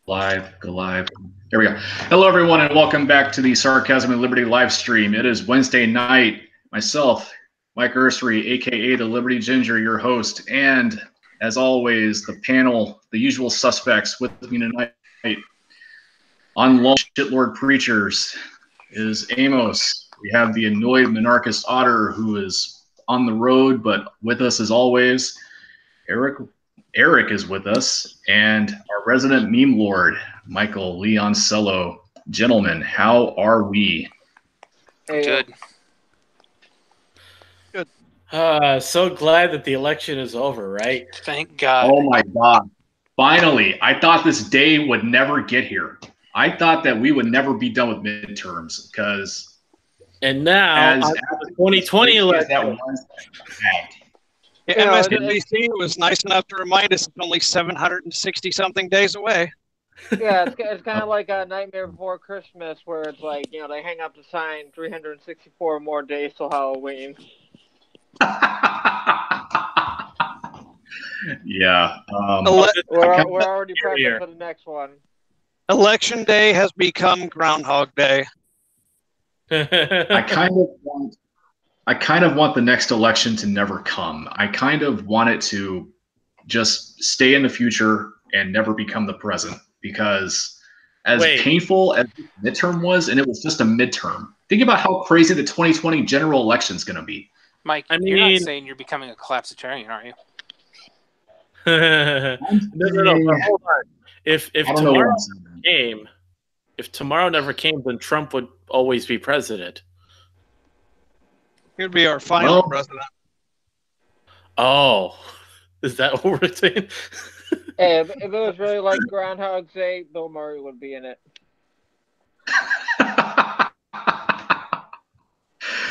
Live, go live. There we go. Hello, everyone, and welcome back to the Sarcasm and Liberty live stream. It is Wednesday night. Myself, Mike Ursery, aka the Liberty Ginger, your host, and as always, the panel, the usual suspects with me tonight. On long shitlord preachers is Amos. We have the annoyed monarchist Otter, who is on the road, but with us as always. Eric is with us, and our resident meme lord, Michael Leoncello. Gentlemen, how are we? Hey, Good. So glad that the election is over, right? Thank God. Oh my God. Finally, I thought this day would never get here. I thought that we would never be done with midterms because and now the 2020 election. MSNBC was nice enough to remind us it's only 760 something days away. Yeah, it's kind of like a Nightmare Before Christmas, where it's like, you know, they hang up the sign 364 more days till Halloween. Yeah. We're already prepping for the next one. Election day has become Groundhog Day. I kind of want the next election to never come. I kind of want it to just stay in the future and never become the present, because as painful as the midterm was, and it was just a midterm, think about how crazy the 2020 general election is going to be. Mike, you're not saying you're becoming a collapsitarian, are you? No, hold on. If tomorrow never came, then Trump would always be president. He'd be our final president. Oh, is that what we're saying? Hey, if it was really like Groundhog Day, Bill Murray would be in it.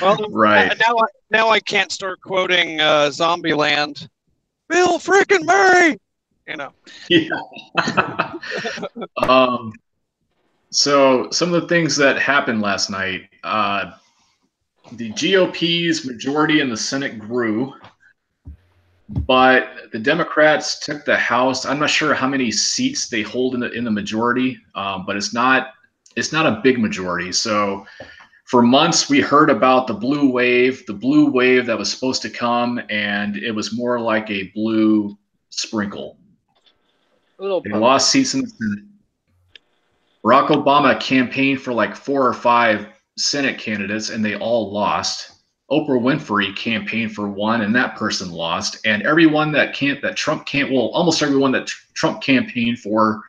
Well, right. Now I can't start quoting Zombieland. Bill frickin' Murray! You know. Yeah. So some of the things that happened last night, the GOP's majority in the Senate grew, but the Democrats took the House. I'm not sure how many seats they hold in the majority, but it's not a big majority. So for months we heard about the blue wave that was supposed to come, and it was more like a blue sprinkle. They lost seats in the Senate. Barack Obama campaigned for like 4 or 5 Senate candidates, and they all lost. Oprah Winfrey campaigned for one, and that person lost. And everyone almost everyone that Trump campaigned for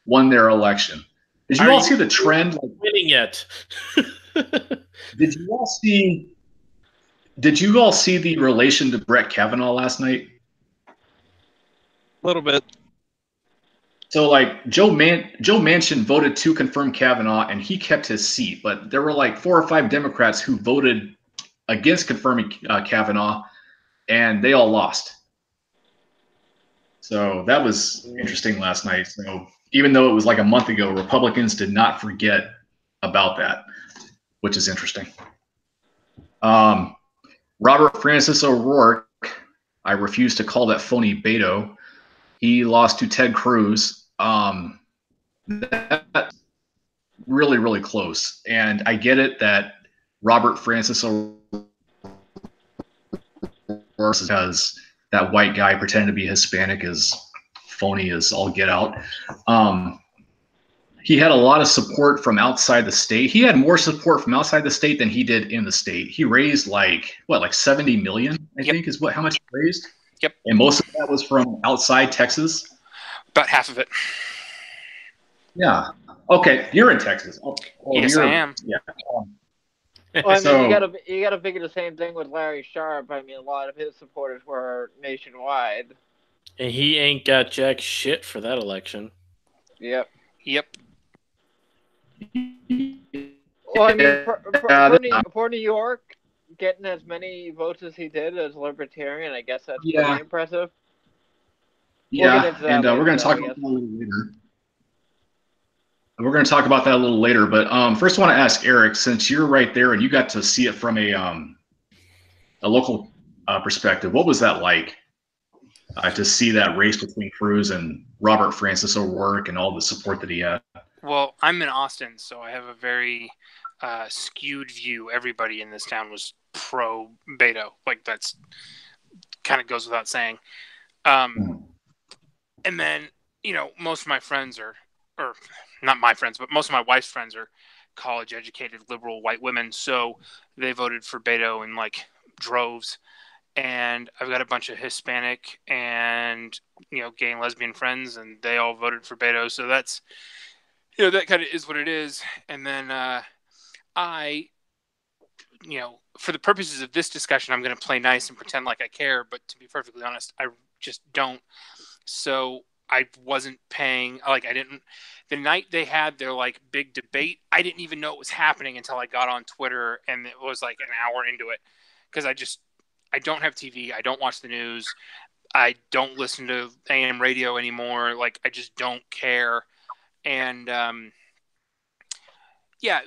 won their election. Did you all see the trend? Winning yet? Did you all see the relation to Brett Kavanaugh last night? A little bit. So, like, Joe Manchin voted to confirm Kavanaugh, and he kept his seat. But there were like 4 or 5 Democrats who voted against confirming Kavanaugh, and they all lost. So that was interesting last night. So even though it was like a month ago, Republicans did not forget about that, which is interesting. Robert Francis O'Rourke, I refuse to call that phony Beto. He lost to Ted Cruz. That's really, really close. And I get it that Robert Francis O'Rourke, because that white guy pretending to be Hispanic is phony as all get out. He had a lot of support from outside the state. He had more support from outside the state than he did in the state. He raised like 70 million, I think is how much he raised. Yep. And most of that was from outside Texas. About half of it. Yeah. Okay, you're in Texas. Yes, I am. Yeah. Well, I mean, you gotta figure the same thing with Larry Sharp. I mean, a lot of his supporters were nationwide. And he ain't got jack shit for that election. Yep. Well, I mean, for New York, getting as many votes as he did as Libertarian, I guess that's pretty impressive. Yeah, and we're going to talk about that a little later. We're going to talk about that a little later, but first I want to ask Eric, since you're right there and you got to see it from a local perspective, what was that like? to see that race between Cruz and Robert Francis O'Rourke and all the support that he had. Well, I'm in Austin, so I have a very skewed view. Everybody in this town was pro Beto. Like, that's kind of goes without saying. And then, you know, most of my friends are, or not my friends, but most of my wife's friends are college-educated liberal white women, so they voted for Beto in like droves. And I've got a bunch of Hispanic and, you know, gay and lesbian friends, and they all voted for Beto. So that's, you know, that kind of is what it is. And then I, you know, for the purposes of this discussion, I'm going to play nice and pretend like I care. But to be perfectly honest, I just don't. So I wasn't paying, like, I didn't, the night they had their like big debate, I didn't even know it was happening until I got on Twitter, and it was like an hour into it. Because I don't have TV. I don't watch the news. I don't listen to AM radio anymore. Like, I just don't care. And, yeah.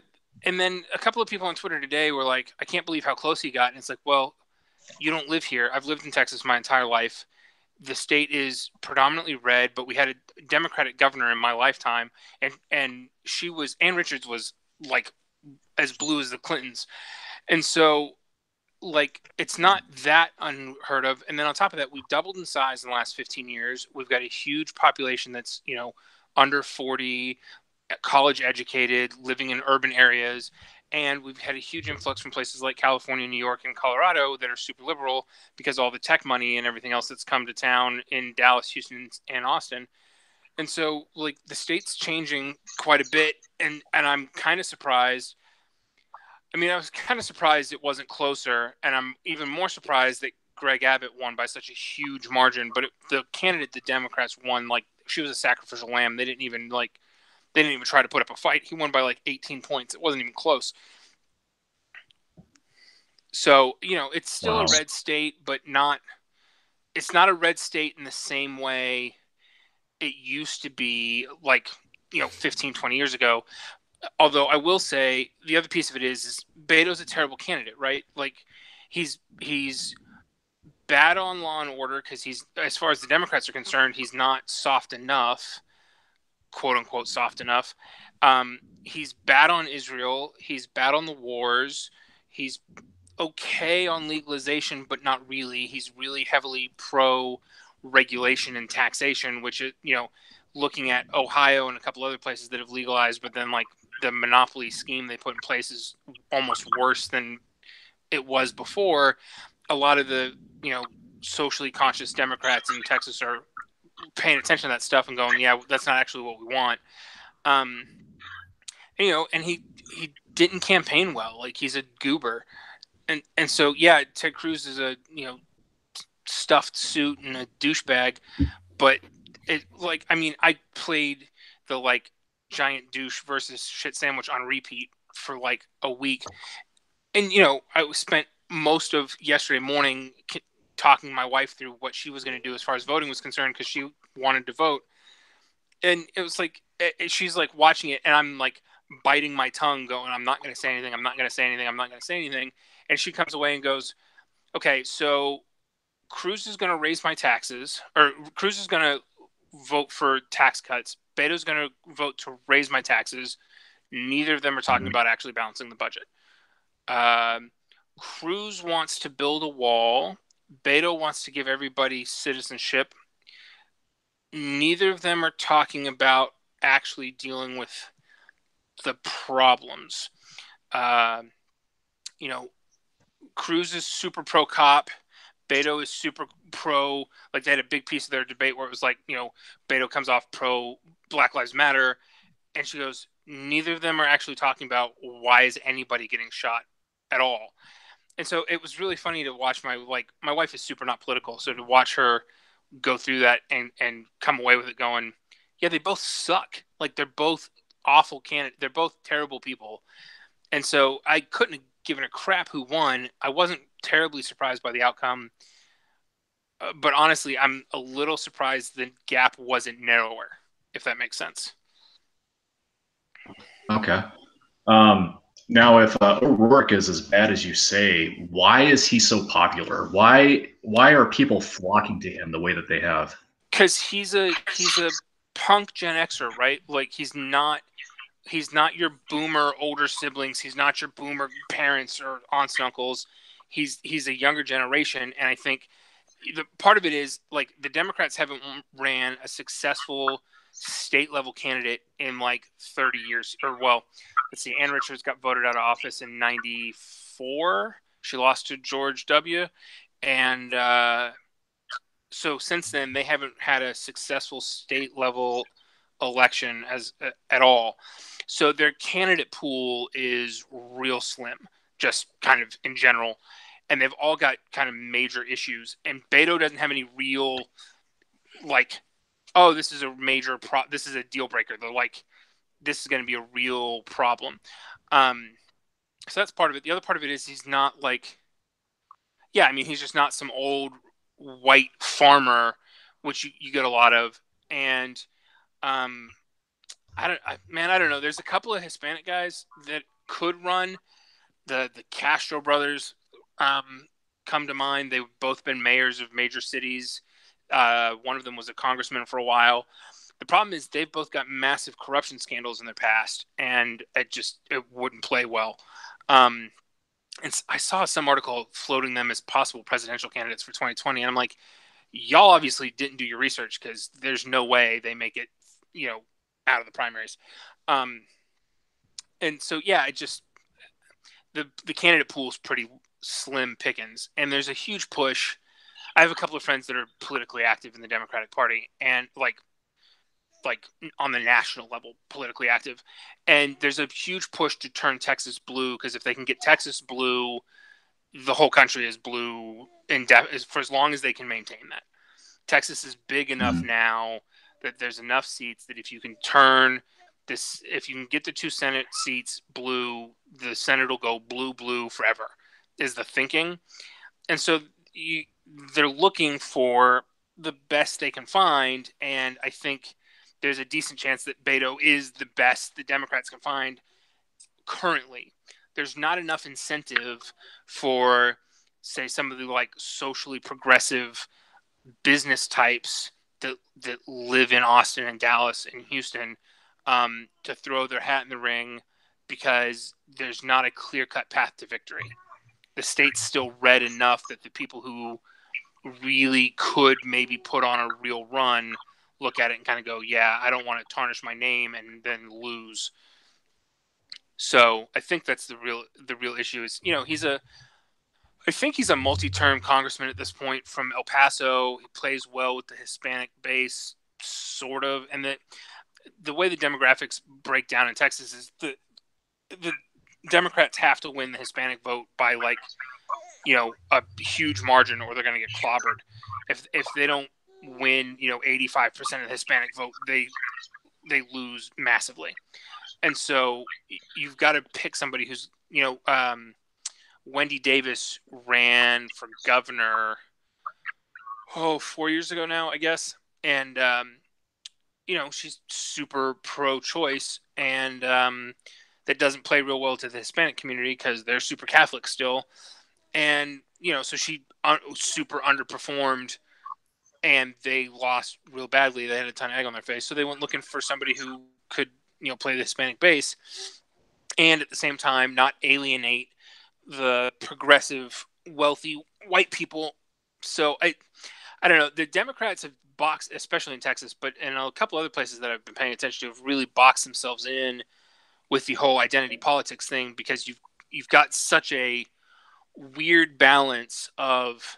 And then a couple of people on Twitter today were like, I can't believe how close he got. And it's like, well, you don't live here. I've lived in Texas my entire life. The state is predominantly red, but we had a Democratic governor in my lifetime. And she was, Ann Richards was like as blue as the Clintons. And so, like, it's not that unheard of. And then on top of that, we've doubled in size in the last 15 years. We've got a huge population that's, you know, under 40, college educated, living in urban areas. And we've had a huge influx from places like California, New York, and Colorado that are super liberal because all the tech money and everything else that's come to town in Dallas, Houston, and Austin. And so, like, the state's changing quite a bit. And I'm kind of surprised. I mean, I was kind of surprised it wasn't closer, and I'm even more surprised that Greg Abbott won by such a huge margin. But the candidate the Democrats won, like, she was a sacrificial lamb. They didn't even try to put up a fight. He won by like 18 points. It wasn't even close. So, you know, it's still a red state, but it's not a red state in the same way it used to be, like, you know, 15, 20 years ago. Although I will say the other piece of it is Beto's a terrible candidate, right? Like, he's bad on law and order because he's, as far as the Democrats are concerned, he's not soft enough, quote unquote soft enough. He's bad on Israel. He's bad on the wars. He's okay on legalization, but not really. He's really heavily pro regulation and taxation, which is, you know, looking at Ohio and a couple other places that have legalized, but then like the monopoly scheme they put in place is almost worse than it was before. A lot of the, you know, socially conscious Democrats in Texas are paying attention to that stuff and going, yeah, that's not actually what we want. You know, and he didn't campaign well. Like, he's a goober. And so, yeah, Ted Cruz is a, you know, stuffed suit and a douchebag, but it, like, I mean, I played the like giant douche versus shit sandwich on repeat for like a week. And, you know, I spent most of yesterday morning talking my wife through what she was going to do as far as voting was concerned, because she wanted to vote. And it was like, she's like watching it, and I'm like biting my tongue going, I'm not going to say anything. I'm not going to say anything. I'm not going to say anything. And she comes away and goes, okay, so Cruz is going to raise my taxes, or Cruz is going to vote for tax cuts. Beto's going to vote to raise my taxes. Neither of them are talking about actually balancing the budget. Cruz wants to build a wall. Beto wants to give everybody citizenship. Neither of them are talking about actually dealing with the problems. You know, Cruz is super pro cop. Beto is super pro, like, they had a big piece of their debate where it was like, you know, Beto comes off pro Black Lives Matter, and she goes, neither of them are actually talking about why is anybody getting shot at all. And so it was really funny to watch my wife is super not political, so to watch her go through that and come away with it going, yeah, they both suck. Like, they're both awful candidates. They're both terrible people. And so I couldn't have given a crap who won. I wasn't terribly surprised by the outcome. But honestly, I'm a little surprised the gap wasn't narrower, if that makes sense. Okay. Now, if O'Rourke is as bad as you say, why is he so popular? Why are people flocking to him the way that they have? Because he's a punk Gen Xer, right? Like he's not your boomer older siblings. He's not your boomer parents or aunts and uncles. He's a younger generation, and I think the part of it is like the Democrats haven't ran a successful state level candidate in like 30 years. Or well, let's see, Ann Richards got voted out of office in '94. She lost to George W. And so since then they haven't had a successful state level election at all. So their candidate pool is real slim, just kind of in general. And they've all got kind of major issues. And Beto doesn't have any real, like, oh, this is a major this is a deal breaker. They're like, this is going to be a real problem. So that's part of it. The other part of it is he's not like, yeah, I mean, he's just not some old white farmer, which you get a lot of. And I don't know. There's a couple of Hispanic guys that could run. The Castro brothers come to mind. They've both been mayors of major cities. One of them was a congressman for a while. The problem is they've both got massive corruption scandals in their past, and it wouldn't play well. And I saw some article floating them as possible presidential candidates for 2020, and I'm like, y'all obviously didn't do your research because there's no way they make it, out of the primaries. And so, yeah, the candidate pool is pretty slim pickings, and there's a huge push. I have a couple of friends that are politically active in the Democratic Party, and like on the national level, politically active. And there's a huge push to turn Texas blue, because if they can get Texas blue, the whole country is blue for as long as they can maintain that. Texas is big enough now that there's enough seats that if you can get the 2 Senate seats blue, the Senate will go blue forever, is the thinking. And so they're looking for the best they can find, and I think there's a decent chance that Beto is the best the Democrats can find currently. There's not enough incentive for, say, some of the like socially progressive business types that live in Austin and Dallas and Houston to throw their hat in the ring, because there's not a clear-cut path to victory. The state's still red enough that the people who really could maybe put on a real run look at it and kind of go, yeah, I don't want to tarnish my name and then lose. So I think that's the real issue is, I think he's a multi-term congressman at this point from El Paso. He plays well with the Hispanic base, sort of. And the way the demographics break down in Texas is the Democrats have to win the Hispanic vote by a huge margin, or they're going to get clobbered. If they don't win, 85% of the Hispanic vote, they lose massively. And so you've got to pick somebody who's, Wendy Davis ran for governor 4 years ago now, I guess. And, she's super pro-choice, and that doesn't play real well to the Hispanic community because they're super Catholic still. And, so she super underperformed, and they lost real badly. They had a ton of egg on their face. So they went looking for somebody who could, play the Hispanic base and at the same time not alienate the progressive, wealthy white people. So I don't know. The Democrats have boxed, especially in Texas, but in a couple other places that I've been paying attention to, have really boxed themselves in with the whole identity politics thing, because you've got such a weird balance of,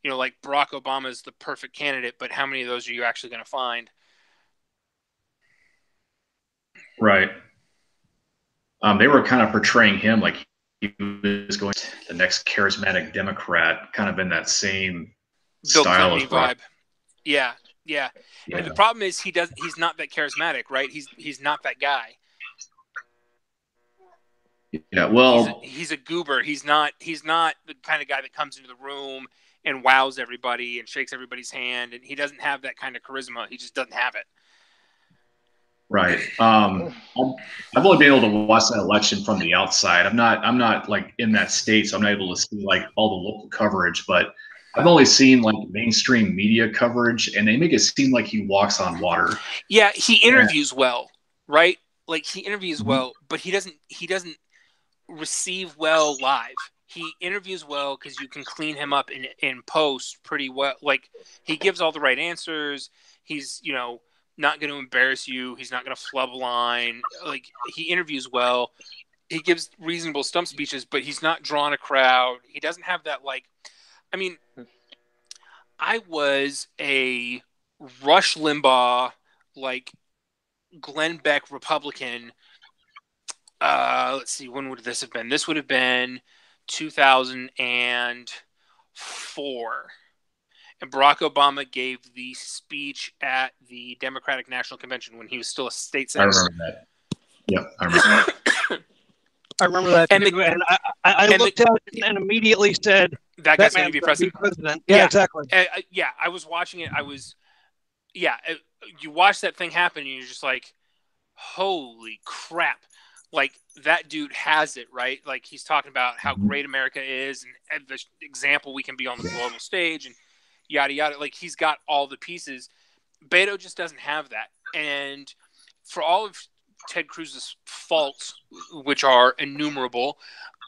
like Barack Obama is the perfect candidate, but how many of those are you actually going to find? Right. They were kind of portraying him like he was going to the next charismatic Democrat, kind of in that same Bill style Clinton of vibe. Yeah. And the problem is he's not that charismatic, right? He's not that guy. Yeah, well, he's a goober. He's not the kind of guy that comes into the room and wows everybody and shakes everybody's hand, and he doesn't have that kind of charisma. He just doesn't have it. Right. I've only been able to watch that election from the outside. I'm not like in that state, so I'm not able to see like all the local coverage. But I've only seen like mainstream media coverage, and they make it seem like he walks on water. Yeah, he interviews well, right? Like he interviews Mm-hmm. well, but he doesn't receive well live. He interviews well because you can clean him up in post pretty well. Like he gives all the right answers. He's not going to embarrass you. He's not going to flub a line. Like he interviews well. He gives reasonable stump speeches, but he's not drawing a crowd. He doesn't have that I was a Rush Limbaugh, like Glenn Beck Republican. Let's see, when would this have been? This would have been 2004. And Barack Obama gave the speech at the Democratic National Convention when he was still a state senator. I remember that. Yep, I remember that. I remember that too, and I looked at it and immediately said, that guy's going to be president. Yeah, exactly. I was watching it. You watch that thing happen, and you're just like, holy crap. Like, that dude has it, right? Like, he's talking about how great America is and the example we can be on the global stage and yada, yada. Like, he's got all the pieces. Beto just doesn't have that. And for all of Ted Cruz's faults, which are innumerable,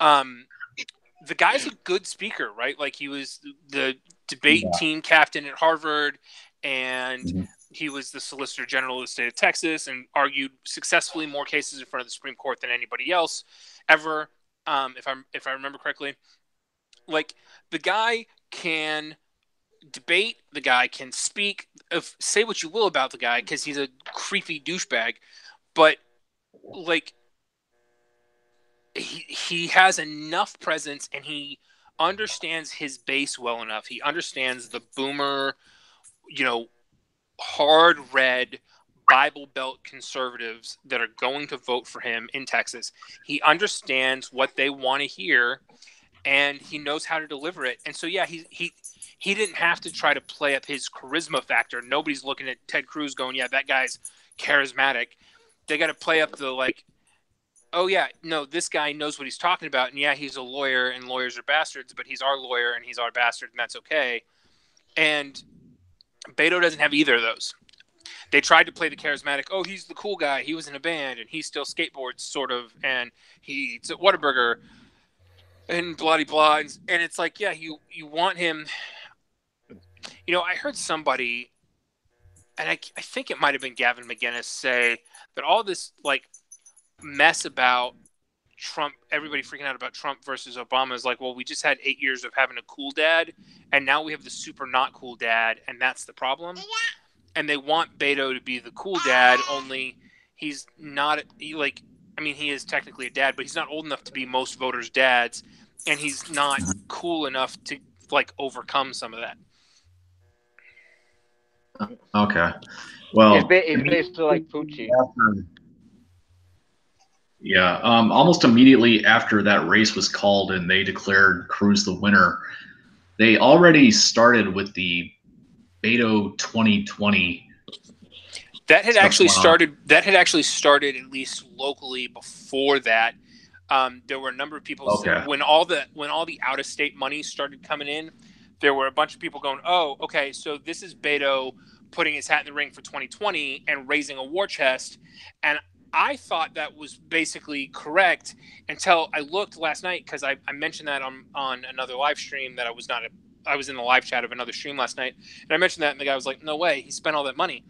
the guy's a good speaker, right? Like, he was the debate team captain at Harvard, and he was the Solicitor General of the state of Texas and argued successfully more cases in front of the Supreme Court than anybody else ever, if I remember correctly. Like, the guy can debate, the guy can speak. Say what you will about the guy, because he's a creepy douchebag, but like he has enough presence, and he understands his base well enough. He understands the boomer, hard red Bible Belt conservatives that are going to vote for him in Texas. He understands what they want to hear, and he knows how to deliver it. And so, yeah, he didn't have to try to play up his charisma factor. Nobody's looking at Ted Cruz going, yeah, that guy's charismatic. They got to play up the oh yeah, no, this guy knows what he's talking about, and yeah, he's a lawyer, and lawyers are bastards, but he's our lawyer, and he's our bastard, and that's okay. And Beto doesn't have either of those. They tried to play the charismatic, oh, he's the cool guy, he was in a band, and he still skateboards, sort of, and he eats at Whataburger, and blah-de-blah, and it's like, yeah, you want him. I heard somebody, and I think it might have been Gavin McInnes, say that all this, mess about Trump, everybody freaking out about Trump versus Obama is like, well, we just had 8 years of having a cool dad, and now we have the super not cool dad, and that's the problem. And they want Beto to be the cool dad, only he's not, he is technically a dad, but he's not old enough to be most voters' dads, and he's not cool enough to overcome some of that. Okay. Well, he's basically like Pucci. Yeah, almost immediately after that race was called and they declared Cruz the winner, they already started with the Beto 2020. That had actually started. That had actually started at least locally before that. There were a number of people when all the out of state money started coming in. There were a bunch of people going, "Oh, okay, so this is Beto putting his hat in the ring for 2020 and raising a war chest," and I thought that was basically correct until I looked last night, because I mentioned that on another live stream that I was in the live chat of another stream last night, and I mentioned that, and the guy was like, no way, he spent all that money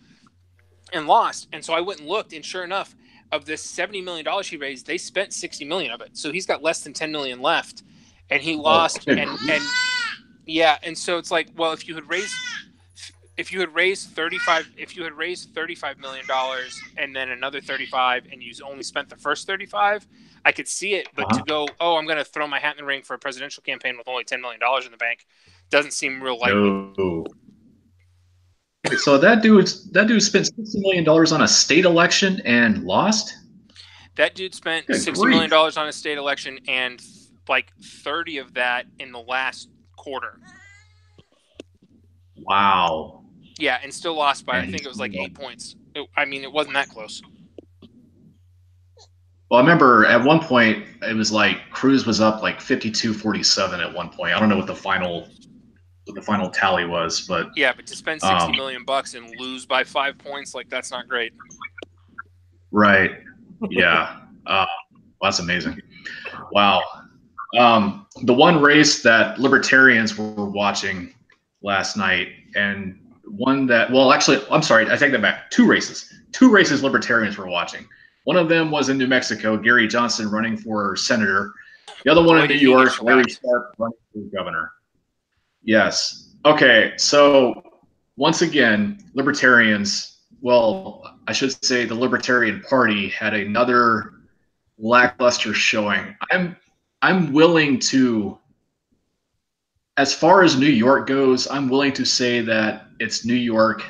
and lost. And so I went and looked, and sure enough, of this $70 million he raised, they spent $60 million of it. So he's got less than $10 million left, and he lost. And so it's like, well, if you had raised $35 million and then another 35, and you only spent the first 35, I could see it. But to go, oh, I'm going to throw my hat in the ring for a presidential campaign with only $10 million in the bank doesn't seem real likely. No. So that dude spent $60 million on a state election and lost? That dude spent $60 million on a state election, and 30 of that in the last quarter. Wow. Yeah, and still lost by, I think it was 8 points. It wasn't that close. Well, I remember at one point it was like Cruz was up like 52-47 at one point. I don't know what the final tally was, but Yeah, but to spend $60 million and lose by 5 points, like that's not great. Right. Yeah. Well, that's amazing. Wow. The one race that libertarians were watching last night, and one that, well, actually, I'm sorry, I take that back. Two races libertarians were watching. One of them was in New Mexico, Gary Johnson running for senator. The other one Boy, in New did he get York, Larry shellacked. Sharp running for governor. Yes. Okay. So once again, libertarians, well, I should say the Libertarian Party had another lackluster showing. I'm willing to, as far as New York goes, I'm willing to say that it's New York.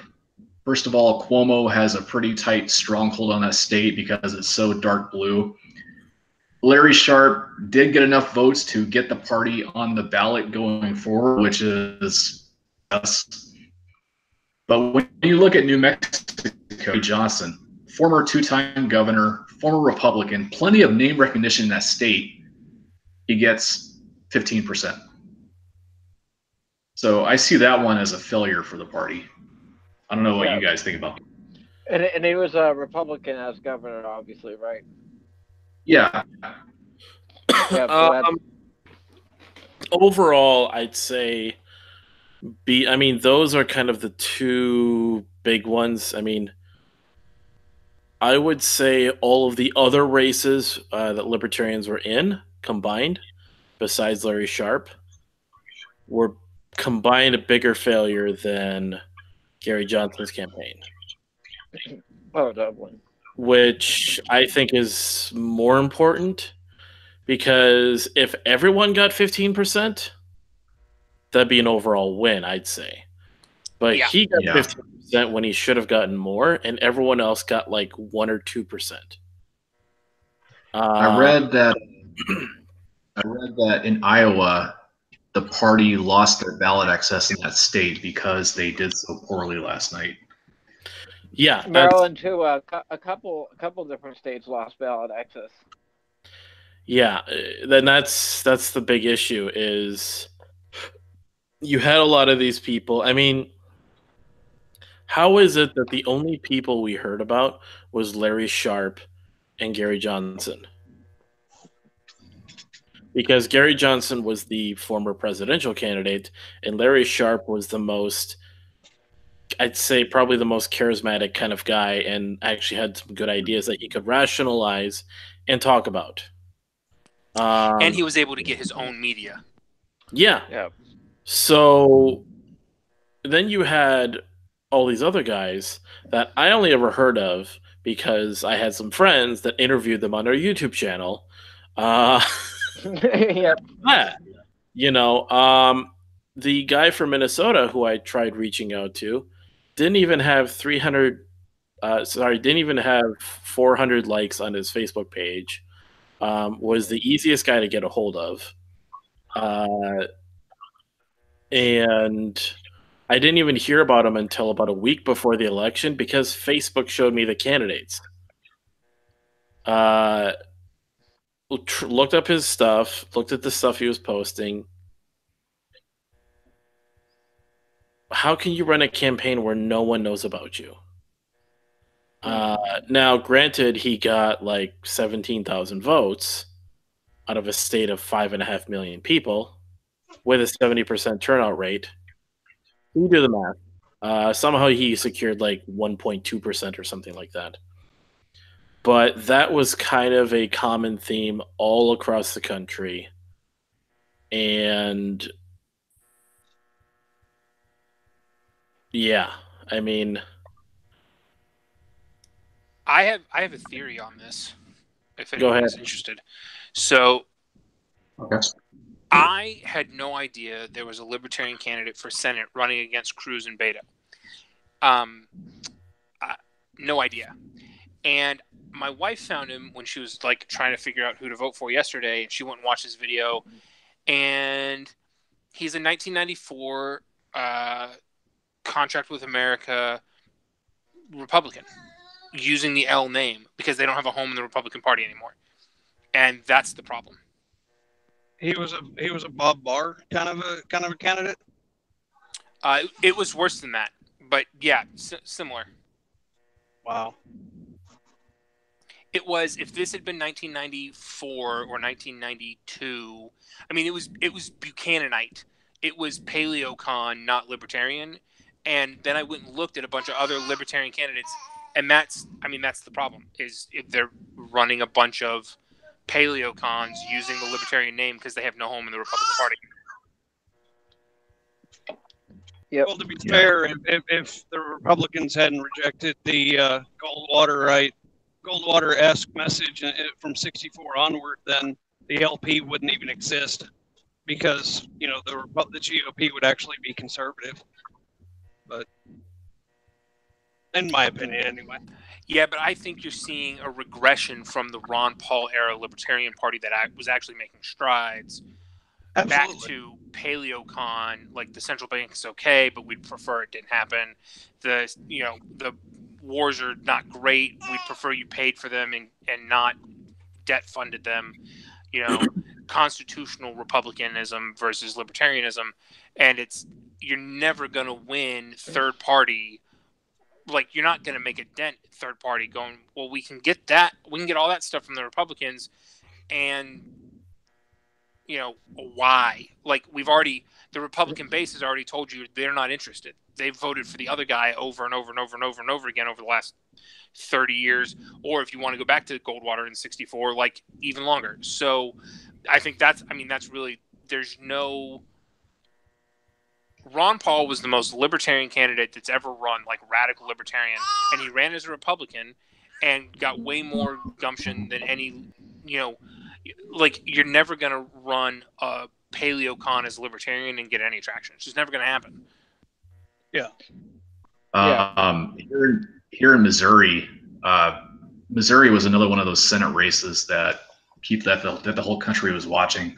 First of all, Cuomo has a pretty tight stronghold on that state because it's so dark blue. Larry Sharp did get enough votes to get the party on the ballot going forward, which is us. But when you look at New Mexico, Johnson, former two-time governor, former Republican, plenty of name recognition in that state, he gets 15%. So I see that one as a failure for the party. I don't know what you guys think about that. And he was a Republican as governor, obviously, right? Yeah. Yeah. So Overall, I'd say I mean, those are kind of the two big ones. I mean, I would say all of the other races that libertarians were in combined, besides Larry Sharp, were combined a bigger failure than Gary Johnson's campaign. Oh, Dublin. Which I think is more important, because if everyone got 15%, that'd be an overall win, I'd say. But he got 15% when he should have gotten more, and everyone else got like 1 or 2%. I read that in Iowa, the party lost their ballot access in that state because they did so poorly last night. Yeah, Maryland too. A couple different states lost ballot access. Yeah, then that's the big issue is you had a lot of these people. I mean, how is it that the only people we heard about was Larry Sharp and Gary Johnson? Because Gary Johnson was the former presidential candidate, and Larry Sharp was the most, I'd say, probably the most charismatic kind of guy, and actually had some good ideas that he could rationalize and talk about. And he was able to get his own media. Yeah. So then you had all these other guys that I only ever heard of because I had some friends that interviewed them on their YouTube channel. Yep. You know, the guy from Minnesota who I tried reaching out to didn't even have 400 likes on his Facebook page. Was the easiest guy to get a hold of. And I didn't even hear about him until about a week before the election because Facebook showed me the candidates. Looked up his stuff, looked at the stuff he was posting. How can you run a campaign where no one knows about you? Now, granted, he got like 17,000 votes out of a state of 5.5 million people with a 70% turnout rate. You do the math. Somehow he secured like 1.2% or something like that. But that was kind of a common theme all across the country. And yeah, I mean, I have a theory on this, if Go anyone's ahead. interested. So Okay. I had no idea there was a libertarian candidate for Senate running against Cruz and Beto. No idea. And my wife found him when she was like trying to figure out who to vote for yesterday, and she went and watched his video. And he's a 1994 contract with America Republican, using the L name because they don't have a home in the Republican Party anymore. and that's the problem. He was a Bob Barr kind of a candidate. It was worse than that, but yeah, similar. Wow. It was, if this had been 1994 or 1992, I mean, it was Buchananite. It was paleocon, not libertarian. And then I went and looked at a bunch of other libertarian candidates, and that's the problem, is if they're running a bunch of paleocons using the libertarian name because they have no home in the Republican Party. Yep. Well, to be fair, if the Republicans hadn't rejected the Goldwater-esque message from '64 onward, then the LP wouldn't even exist, because the GOP would actually be conservative. But in my opinion, anyway. Yeah, but I think you're seeing a regression from the Ron Paul era Libertarian Party that was actually making strides. Absolutely. Back to paleocon, like the central bank is okay, but we'd prefer it didn't happen. The wars are not great. We'd prefer you paid for them and not debt funded them. Constitutional republicanism versus libertarianism, and you're never going to win third party. Like, you're not going to make a dent third party going, well, we can get all that stuff from the Republicans, and why? Like, the Republican base has already told you they're not interested. They've voted for the other guy over and over and over and over and over again over the last 30 years. Or if you want to go back to Goldwater in '64, like, even longer. So I think that's really, there's no... Ron Paul was the most libertarian candidate that's ever run, like radical libertarian, and he ran as a Republican and got way more gumption than any, like, you're never going to run a paleocon as a libertarian and get any traction. It's just never going to happen. Yeah. Here in Missouri, Missouri was another one of those Senate races that the whole country was watching,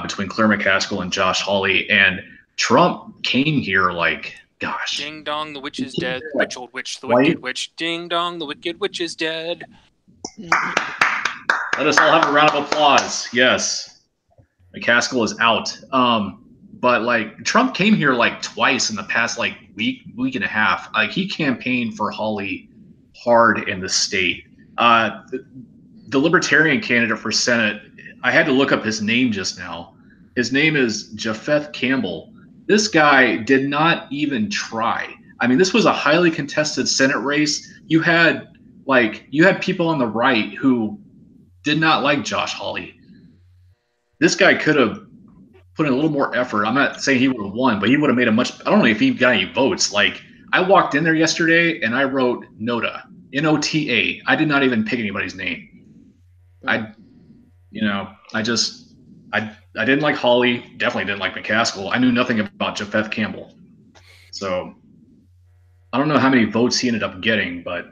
between Claire McCaskill and Josh Hawley, and Trump came here like, gosh. Ding dong, the witch is dead. Witch, old witch, the wicked witch. Ding dong, the wicked witch is dead. Let us all have a round of applause. Yes. McCaskill is out. But like, Trump came here like twice in the past like week and a half. Like, he campaigned for Hawley hard in the state. The Libertarian candidate for Senate, I had to look up his name just now. His name is Japheth Campbell. This guy did not even try. I mean, this was a highly contested Senate race. You had people on the right who did not like Josh Hawley. This guy could have put in a little more effort. I'm not saying he would have won, but he would have made a much, I don't know if he got any votes. Like, I walked in there yesterday and I wrote NOTA, N-O-T-A. I did not even pick anybody's name. I didn't like Hawley, definitely didn't like McCaskill. I knew nothing about Japheth Campbell. So I don't know how many votes he ended up getting, but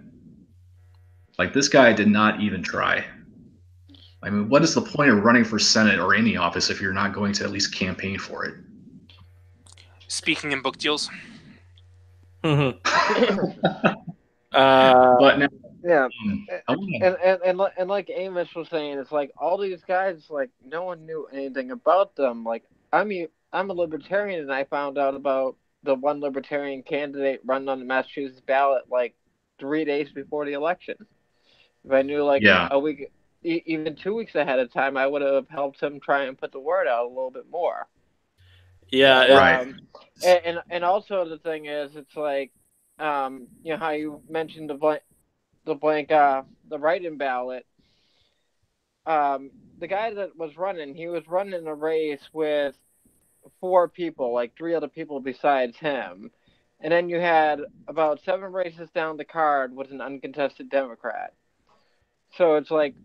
like, this guy did not even try. I mean, what is the point of running for Senate or any office if you're not going to at least campaign for it? Speaking in book deals. Mm-hmm. But now, yeah, and like Amos was saying, it's like all these guys, like, no one knew anything about them. Like, I'm a libertarian, and I found out about the one libertarian candidate running on the Massachusetts ballot like 3 days before the election. If I knew like a week, even 2 weeks ahead of time, I would have helped him try and put the word out a little bit more. Yeah, right. And also the thing is, it's like, how you mentioned the write-in ballot. The guy that was running, he was running a race with 4 people, like 3 other people besides him. And then you had about 7 races down the card with an uncontested Democrat. So it's like,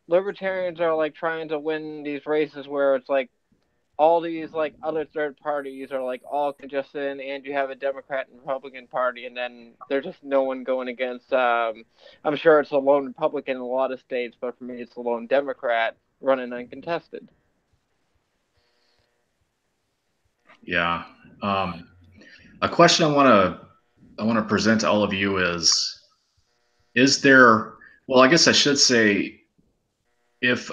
libertarians are like trying to win these races where it's like all these like other third parties are like all congested, and you have a Democrat and Republican Party, and then there's just no one going against. I'm sure it's a lone Republican in a lot of states, but for me, it's a lone Democrat running uncontested. Yeah. A question I want to present to all of you is there? Well, I guess I should say, if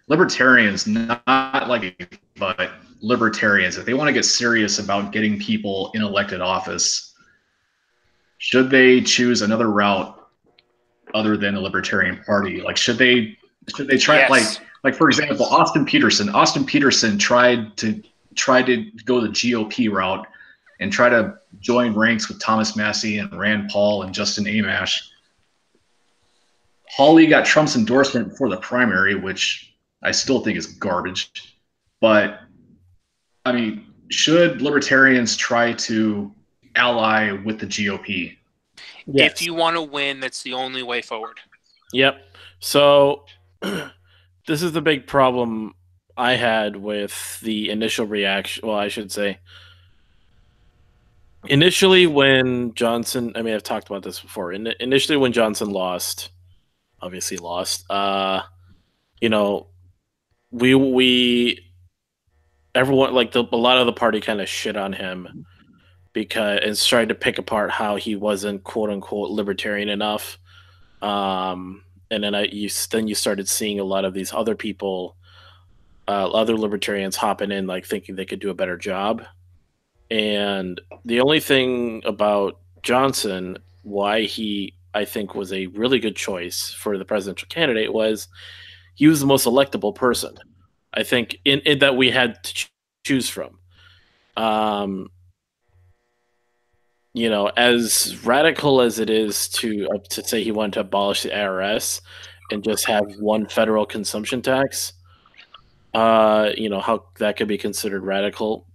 libertarians, not like, but libertarians, if they want to get serious about getting people in elected office, should they choose another route other than the Libertarian Party? Like, should they try Yes. like for example, Austin Peterson? Austin Peterson tried to go the GOP route and try to join ranks with Thomas Massey and Rand Paul and Justin Amash. Hawley got Trump's endorsement before the primary, which I still think is garbage. But I mean, should libertarians try to ally with the GOP? Yes. If you want to win, that's the only way forward. Yep. So this is the big problem I had with the initial reaction. Well, I should say initially when Johnson, I mean, I've talked about this before. Initially when Johnson lost, obviously lost, you know, everyone, like a lot of the party kind of shit on him because and tried to pick apart how he wasn't quote unquote libertarian enough. And then you started seeing a lot of these other people, other libertarians hopping in, like thinking they could do a better job. And the only thing about Johnson, why he, I think, was a really good choice for the presidential candidate was he was the most electable person, I think, in that we had to choose from. You know, as radical as it is to say he wanted to abolish the IRS and just have one federal consumption tax, you know, how that could be considered radical.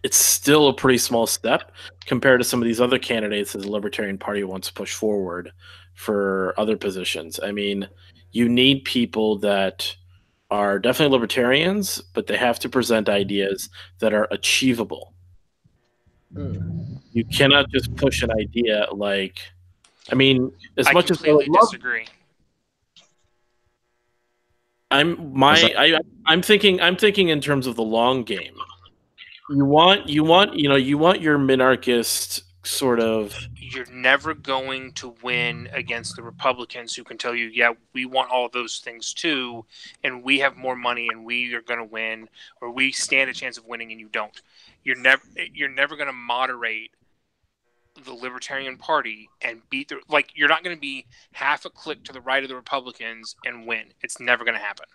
It's still a pretty small step compared to some of these other candidates that the Libertarian Party wants to push forward for other positions. I mean, you need people that are definitely libertarians, but they have to present ideas that are achievable. You cannot just push an idea like, I mean, as much as I completely disagree. I'm thinking in terms of the long game. You want your minarchist sort of. You're never going to win against the Republicans who can tell you, yeah, we want all of those things too, and we have more money and we are going to win, or we stand a chance of winning and you don't. You're never going to moderate the Libertarian Party and beat you're not going to be half a click to the right of the Republicans and win. It's never going to happen.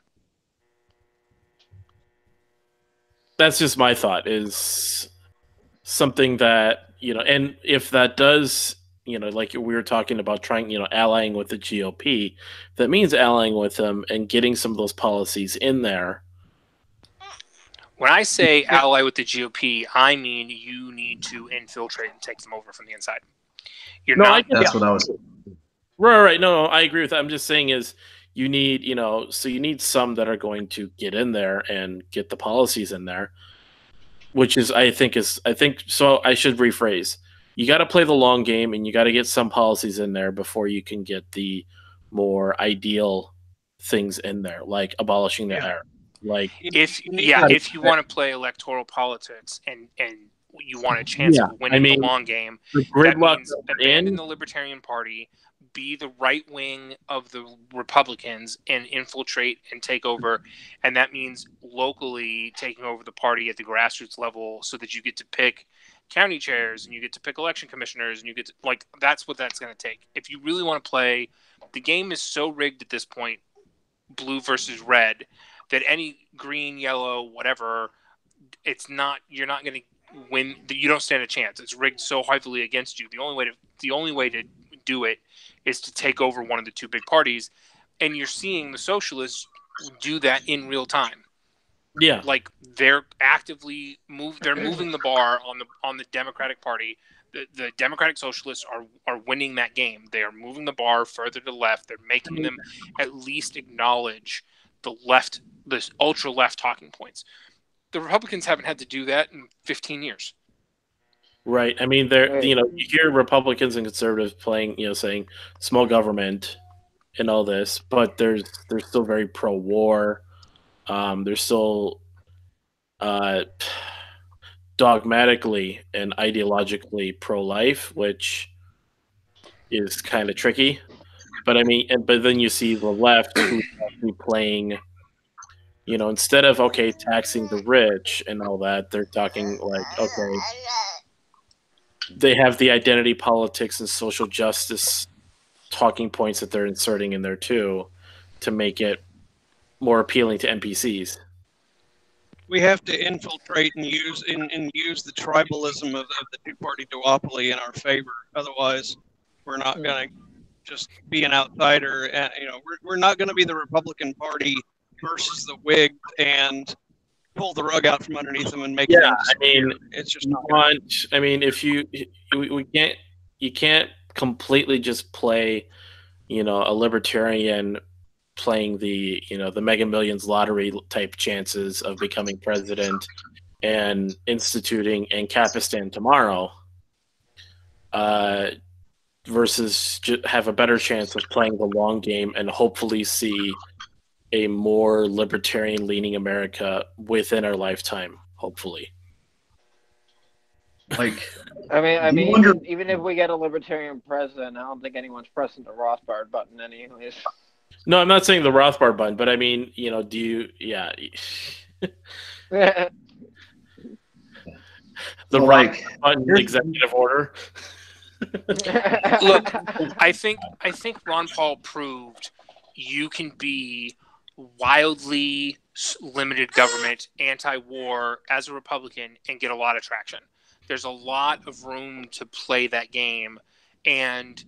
That's just my thought, is something that, you know, and if that does, you know, like we were talking about trying, you know, allying with the GOP, that means allying with them and getting some of those policies in there. When I say ally with the GOP, I mean you need to infiltrate and take them over from the inside. That's what I was. Right. No, I agree with that. I'm just saying is you need, you know, so you need some that are going to get in there and get the policies in there, which is, I think so. I should rephrase. You got to play the long game and you got to get some policies in there before you can get the more ideal things in there, like abolishing the IRS. Like if you want to play electoral politics and you want a chance of winning the long game, that means abandon the Libertarian Party, be the right wing of the Republicans and infiltrate and take over. And that means locally taking over the party at the grassroots level so that you get to pick county chairs and you get to pick election commissioners and you get to, like, that's what that's going to take. If you really want to play, the game is so rigged at this point, blue versus red, that any green, yellow, whatever, you're not going to win. You don't stand a chance. It's rigged so heavily against you. The only way to do it is to take over one of the two big parties, and you're seeing the socialists do that in real time. Yeah, like they're actively moving the bar on the Democratic Party. The Democratic Socialists are winning that game. They are moving the bar further to the left. They're making them at least acknowledge the left, this ultra left talking points. The Republicans haven't had to do that in 15 years. Right. I mean, you hear Republicans and conservatives playing, saying small government and all this, but they're still very pro-war. They're still dogmatically and ideologically pro-life, which is kind of tricky. But I mean, but then you see the left who's actually playing, you know, instead of taxing the rich and all that, they're talking like they have the identity politics and social justice talking points that they're inserting in there too, to make it more appealing to NPCs. We have to infiltrate and use the tribalism of the two-party duopoly in our favor. Otherwise, we're not going to just be an outsider. And we're not going to be the Republican Party versus the Whigs and pull the rug out from underneath them and make them disappear. It's just not. I mean, if you can't completely just play, a libertarian playing the Mega Millions lottery type chances of becoming president and instituting Ancapistan tomorrow, versus have a better chance of playing the long game and hopefully see a more libertarian leaning America within our lifetime, hopefully. Like, I mean, even if we get a libertarian president, I don't think anyone's pressing the Rothbard button anyways. No, I'm not saying the Rothbard button, but I mean, do you? Yeah. The Rothbard button executive order. Look, I think Ron Paul proved you can be wildly limited government, anti-war as a Republican and get a lot of traction. There's a lot of room to play that game and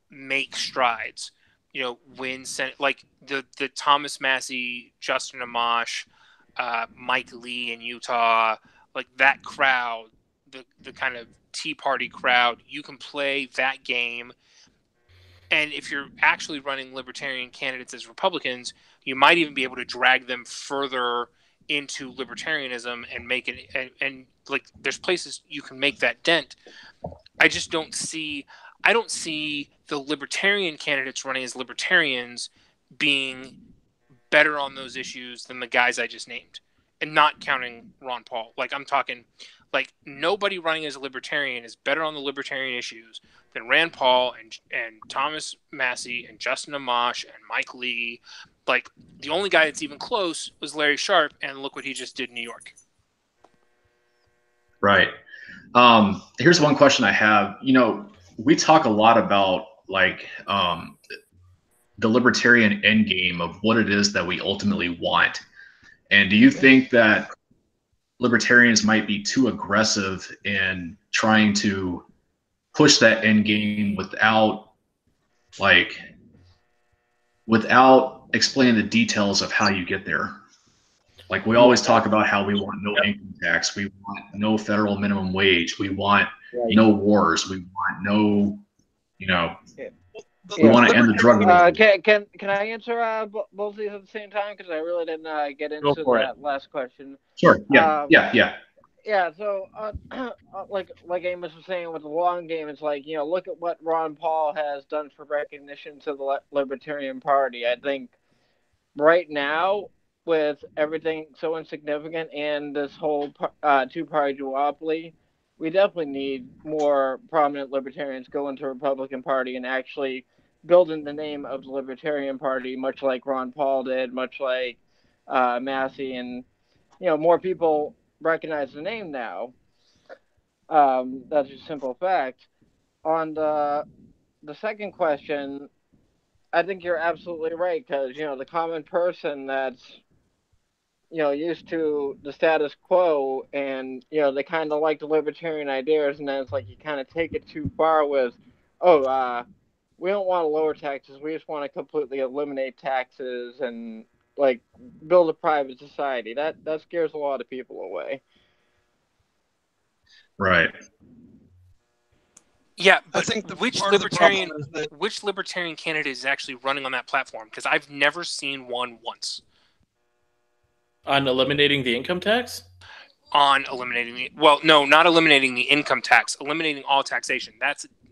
make strides. Win Senate, like the Thomas Massey, Justin Amash, Mike Lee in Utah, like that crowd, the kind of Tea Party crowd. You can play that game. And if you're actually running libertarian candidates as Republicans, you might even be able to drag them further into libertarianism and make it. And like, there's places you can make that dent. I don't see the libertarian candidates running as libertarians being better on those issues than the guys I just named, and not counting Ron Paul. Like, I'm talking, like, nobody running as a libertarian is better on the libertarian issues than Rand Paul and Thomas Massey and Justin Amash and Mike Lee. Like, the only guy that's even close was Larry Sharpe, and look what he just did in New York. Right. Here's one question I have. We talk a lot about like the libertarian endgame of what it is that we ultimately want. And do you think that libertarians might be too aggressive in trying to push that endgame without explaining the details of how you get there? Like, we always talk about how we want no income tax, we want no federal minimum wage, we want no wars, we want no, we want to end the drug war. Can I answer both of these at the same time? Because I really didn't get into that last question. Sure. Yeah. Yeah. So, like Amos was saying with the long game, it's like, look at what Ron Paul has done for recognition to the Libertarian Party. I think right now, with everything so insignificant and this whole two-party duopoly, we definitely need more prominent libertarians go into the Republican Party and actually build in the name of the Libertarian Party, much like Ron Paul did, much like Massey, and more people recognize the name now. That's a simple fact. On the second question, I think you're absolutely right, because the common person that's used to the status quo, and they kind of like the libertarian ideas, and then it's like you kind of take it too far with, we don't want to lower taxes, we just want to completely eliminate taxes and like build a private society. That scares a lot of people away. Right. Yeah, but I think which libertarian candidate is actually running on that platform? Because I've never seen one once. On eliminating the income tax? On eliminating no, not eliminating the income tax, eliminating all taxation.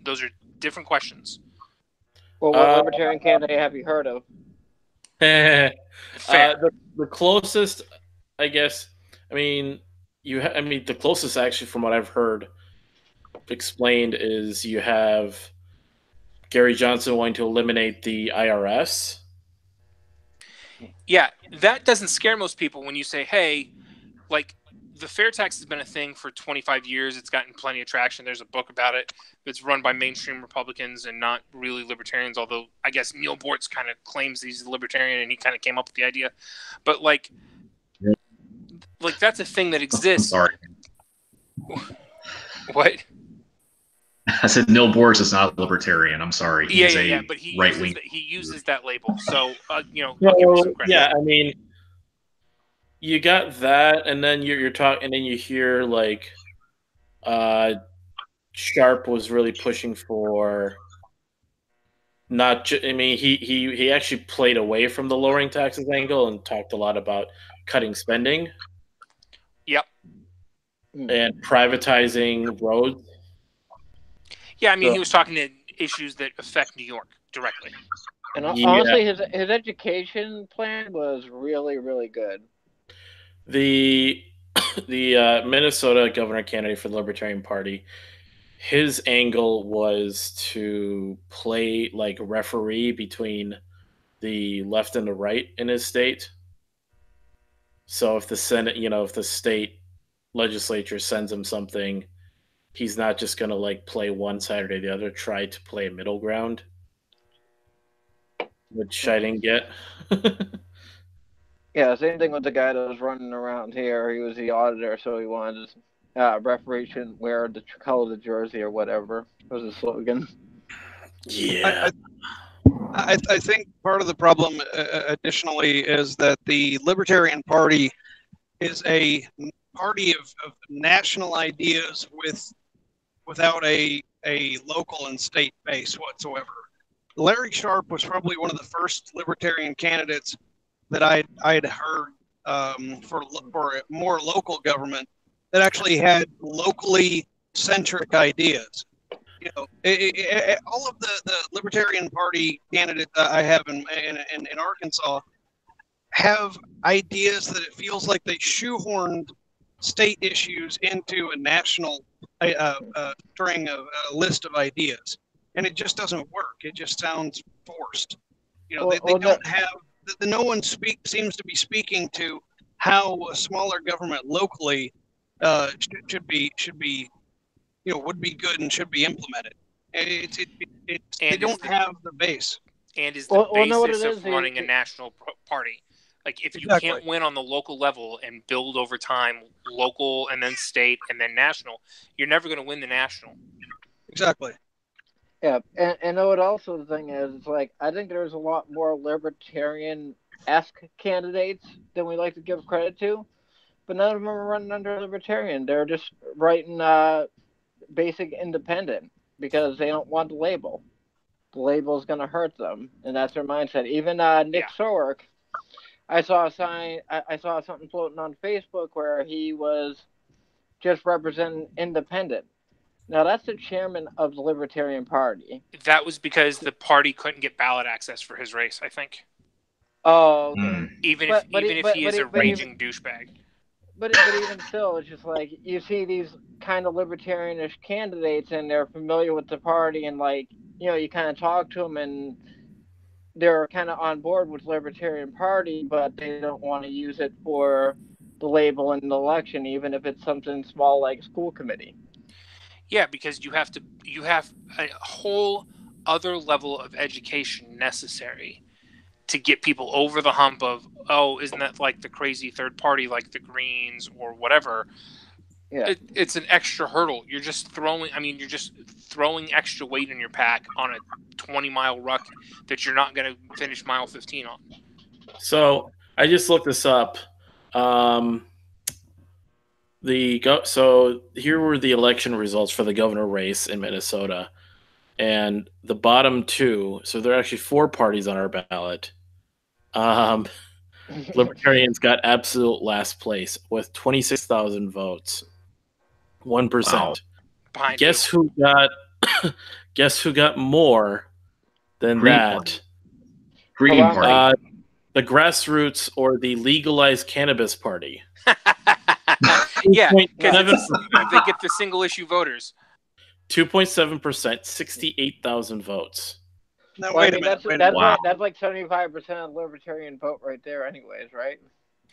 Those are different questions. Well, what libertarian candidate have you heard of? The closest, I guess. The closest actually, from what I've heard explained, is you have Gary Johnson wanting to eliminate the IRS. Yeah, that doesn't scare most people when you say, hey, like, the fair tax has been a thing for 25 years. It's gotten plenty of traction. There's a book about it that's run by mainstream Republicans and not really libertarians, although I guess Neil Bortz kind of claims he's a libertarian and he kind of came up with the idea. But, like that's a thing that exists. Sorry. What? I said Neil Bortz is not a libertarian. I'm sorry. Yeah, but he uses that label. So, I'll give him some credit. Yeah, I mean, you got that, and then you're talking, and then you hear like Sharp was really pushing for not. I mean, he actually played away from the lowering taxes angle and talked a lot about cutting spending. Yep. And privatizing roads. Yeah, I mean, he was talking to issues that affect New York directly. And honestly, his education plan was really, really good. The Minnesota governor candidate for the Libertarian Party, his angle was to play like referee between the left and the right in his state. So if the Senate, if the state legislature sends him something, he's not just going to like play one side or the other, try to play a middle ground, which I didn't get. Yeah, same thing with the guy that was running around here. He was the auditor, so he wanted referee shouldn't wear the color of the jersey or whatever was his slogan. Yeah. I think part of the problem, additionally, is that the Libertarian Party is a party of national ideas without a local and state base whatsoever. Larry Sharp was probably one of the first libertarian candidates that I'd heard for more local government that actually had locally centric ideas. All of the Libertarian Party candidates I have in Arkansas have ideas that it feels like they shoehorned state issues into a national string of a list of ideas, and it just doesn't work. It just sounds forced. They don't have. No one seems to be speaking to how a smaller government locally should be would be good and should be implemented. They don't have the base. And is the basis of running a national party. Like, if you can't win on the local level and build over time, local and then state and then national, you're never going to win the national. Exactly. Yeah, and what also the thing is, it's like, I think there's a lot more libertarian-esque candidates than we like to give credit to, but none of them are running under libertarian. They're just writing basic independent because they don't want the label. The label is going to hurt them, and that's their mindset. Even Nick Sork, I saw a sign. I saw something floating on Facebook where he was just representing independent. Now, that's the chairman of the Libertarian Party. That was because the party couldn't get ballot access for his race, I think. Oh, okay. Even if he is a raging douchebag. But even still, it's just like, you see these kind of libertarianish candidates, and they're familiar with the party, and like, you kind of talk to them, and they're kind of on board with the Libertarian Party, but they don't want to use it for the label in the election, even if it's something small like school committee. Yeah, because you have a whole other level of education necessary to get people over the hump of, oh, isn't that like the crazy third party like the Greens or whatever? Yeah. It's an extra hurdle. You're just throwing extra weight in your pack on a 20-mile ruck that you're not going to finish mile 15 on. So I just looked this up. So here were the election results for the governor race in Minnesota, and the bottom two. So there are actually four parties on our ballot. Libertarians got absolute last place with 26,000 votes, 1%. Wow. Guess who got more than Green that? Party. Green Party. The grassroots or the legalized cannabis party. Yeah, because they get the single issue voters. 2.7%, 68,000 votes. Now, Well, I wait a mean, minute. that's like 75% of the libertarian vote right there, anyways, right?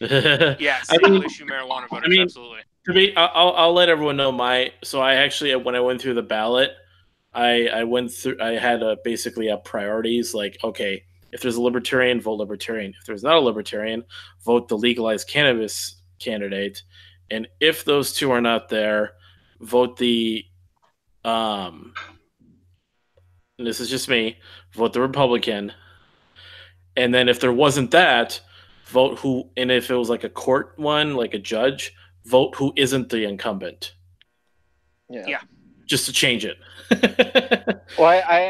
Yeah, single issue marijuana voters, absolutely. I'll let everyone know so I actually, when I went through the ballot, I had basically a priorities, like, okay, if there's a libertarian, vote libertarian. If there's not a libertarian, vote the legalized cannabis candidate. And if those two are not there, vote the, and this is just me, vote the Republican. And then if there wasn't that, vote who, and if it was like a court one, like a judge, vote who isn't the incumbent. Yeah. Just to change it. Well, I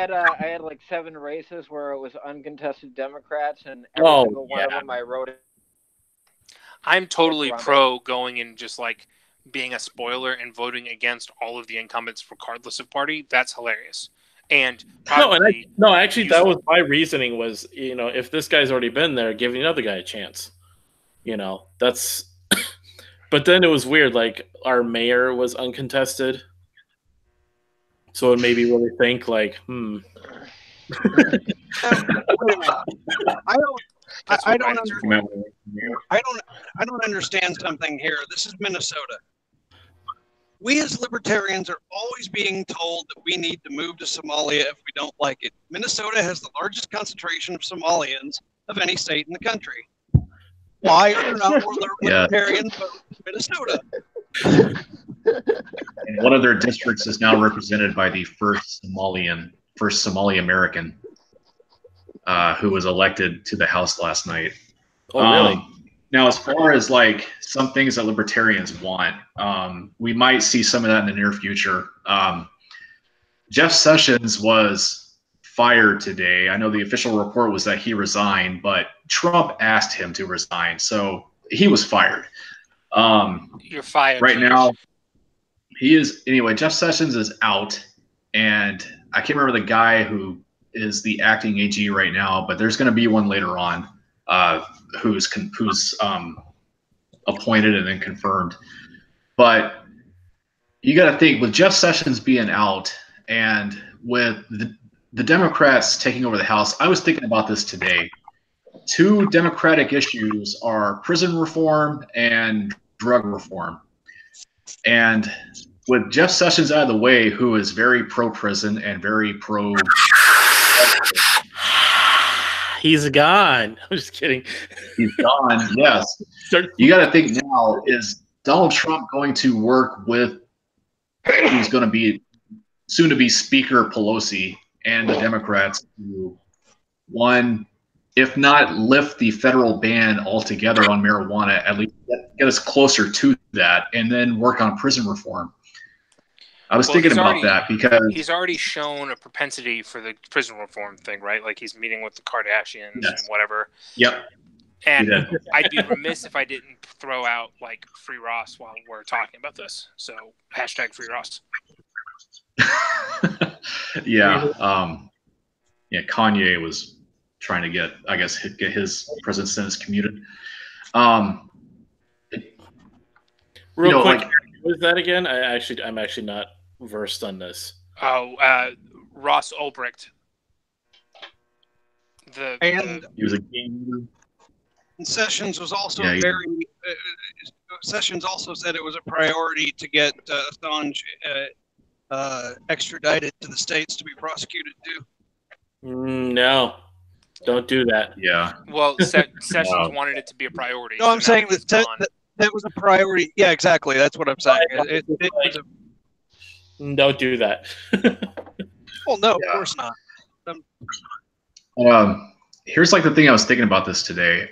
had like 7 races where it was uncontested Democrats, and every single one of them I wrote it. I'm totally pro going and just like being a spoiler and voting against all of the incumbents regardless of party. That's hilarious. And actually, that was my reasoning was, if this guy's already been there, give the other guy a chance. That's. But then it was weird. Like, our mayor was uncontested, so it made me really think. Like, Wait a minute. I don't understand something here. This is Minnesota. We as libertarians are always being told that we need to move to Somalia if we don't like it. Minnesota has the largest concentration of Somalians of any state in the country. Why are there not more libertarians in Minnesota? And one of their districts is now represented by the first Somali American, who was elected to the House last night. Oh, really? Now, as far as like some things that libertarians want, we might see some of that in the near future. Jeff Sessions was fired today. I know the official report was that he resigned, but Trump asked him to resign, so he was fired. You're fired. Right now, he is. Anyway, Jeff Sessions is out, and I can't remember the guy who is the acting AG right now, but there's going to be one later on. Who's appointed and then confirmed. But you got to think, with Jeff Sessions being out and with the Democrats taking over the House, I was thinking about this today. 2 Democratic issues are prison reform and drug reform. And with Jeff Sessions out of the way, who is very pro-prison and very pro- He's gone. I'm just kidding. He's gone, yes. You got to think now, is Donald Trump going to work with who's going to be soon-to-be Speaker Pelosi and the Democrats to, one, if not lift the federal ban altogether on marijuana, at least get us closer to that, and then work on prison reform? I was thinking about that because he's already shown a propensity for the prison reform thing, right? Like he's meeting with the Kardashians and whatever. Yep. And I'd be remiss if I didn't throw out like Free Ross while we're talking about this. So hashtag Free Ross. Yeah. Kanye was trying to get his prison sentence commuted. Real quick, what is that again? I'm actually not versed on this. Ross Ulbricht. He was a game. Sessions was also Sessions also said it was a priority to get Assange extradited to the States to be prosecuted too. No, don't do that. Yeah. Well, Sessions wanted it to be a priority. No, I'm saying that was a priority. Yeah, exactly. That's what I'm saying. Don't do that. Well, no, of course not. Here's like the thing I was thinking about this today.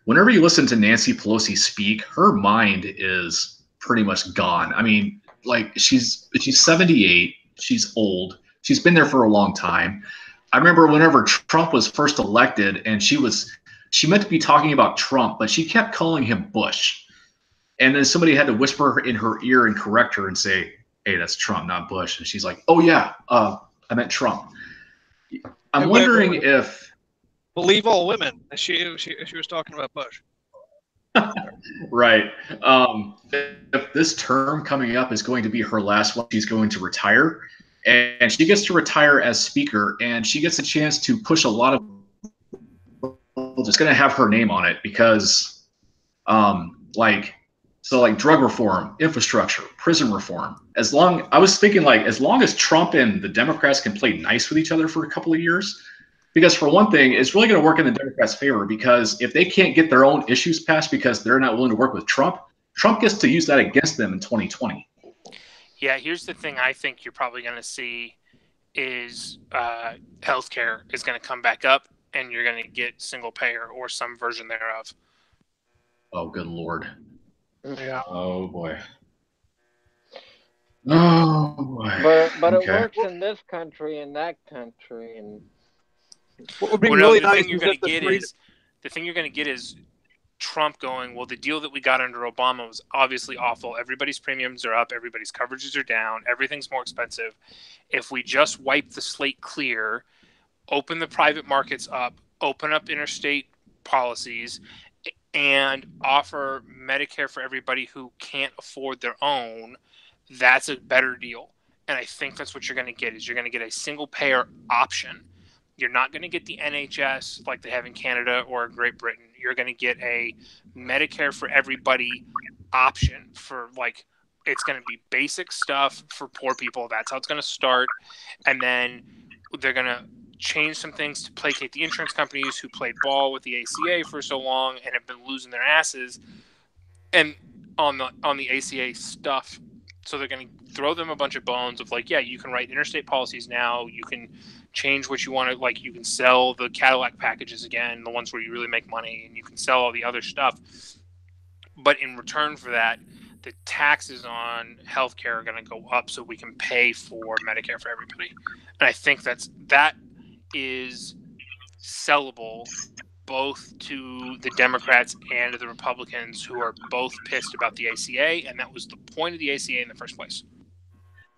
Whenever you listen to Nancy Pelosi speak, her mind is pretty much gone. I mean, like she's 78. She's old. She's been there for a long time. I remember whenever Trump was first elected, and she meant to be talking about Trump, but she kept calling him Bush. And then somebody had to whisper in her ear and correct her and say, "Hey, that's Trump, not Bush." And she's like, "Oh yeah, I meant Trump." I'm wondering if believe all women. She was talking about Bush. Right. If this term coming up is going to be her last one, she's going to retire. And she gets to retire as speaker, and she gets a chance to push a lot of it's going to have her name on it because, like drug reform, infrastructure, prison reform. I was thinking as long as Trump and the Democrats can play nice with each other for a couple of years, because for one thing, it's really going to work in the Democrats' favor because if they can't get their own issues passed because they're not willing to work with Trump, Trump gets to use that against them in 2020. Yeah, here's the thing I think you're probably going to see is healthcare is going to come back up, and you're going to get single payer or some version thereof. Oh, good Lord. Yeah. Oh, boy. Oh, boy. But it works in this country and that country. And what would be really nice the thing you're going to get is Trump going, well, the deal that we got under Obama was obviously awful. Everybody's premiums are up. Everybody's coverages are down. Everything's more expensive. If we just wipe the slate clear, open the private markets up, open up interstate policies, and offer Medicare for everybody who can't afford their own, that's a better deal. And I think that's what you're going to get is you're going to get a single payer option. You're not going to get the NHS like they have in Canada or Great Britain. You're going to get a Medicare for everybody option for it's going to be basic stuff for poor people. That's how it's going to start. And then they're going to change some things to placate the insurance companies who played ball with the ACA for so long and have been losing their asses and on the ACA stuff. So they're going to throw them a bunch of bones of you can write interstate policies now. You can change what you want to, you can sell the Cadillac packages again, the ones where you really make money, and you can sell all the other stuff. But in return for that, the taxes on healthcare are going to go up so we can pay for Medicare for everybody. And I think that is sellable both to the Democrats and to the Republicans, who are both pissed about the ACA, and that was the point of the ACA in the first place.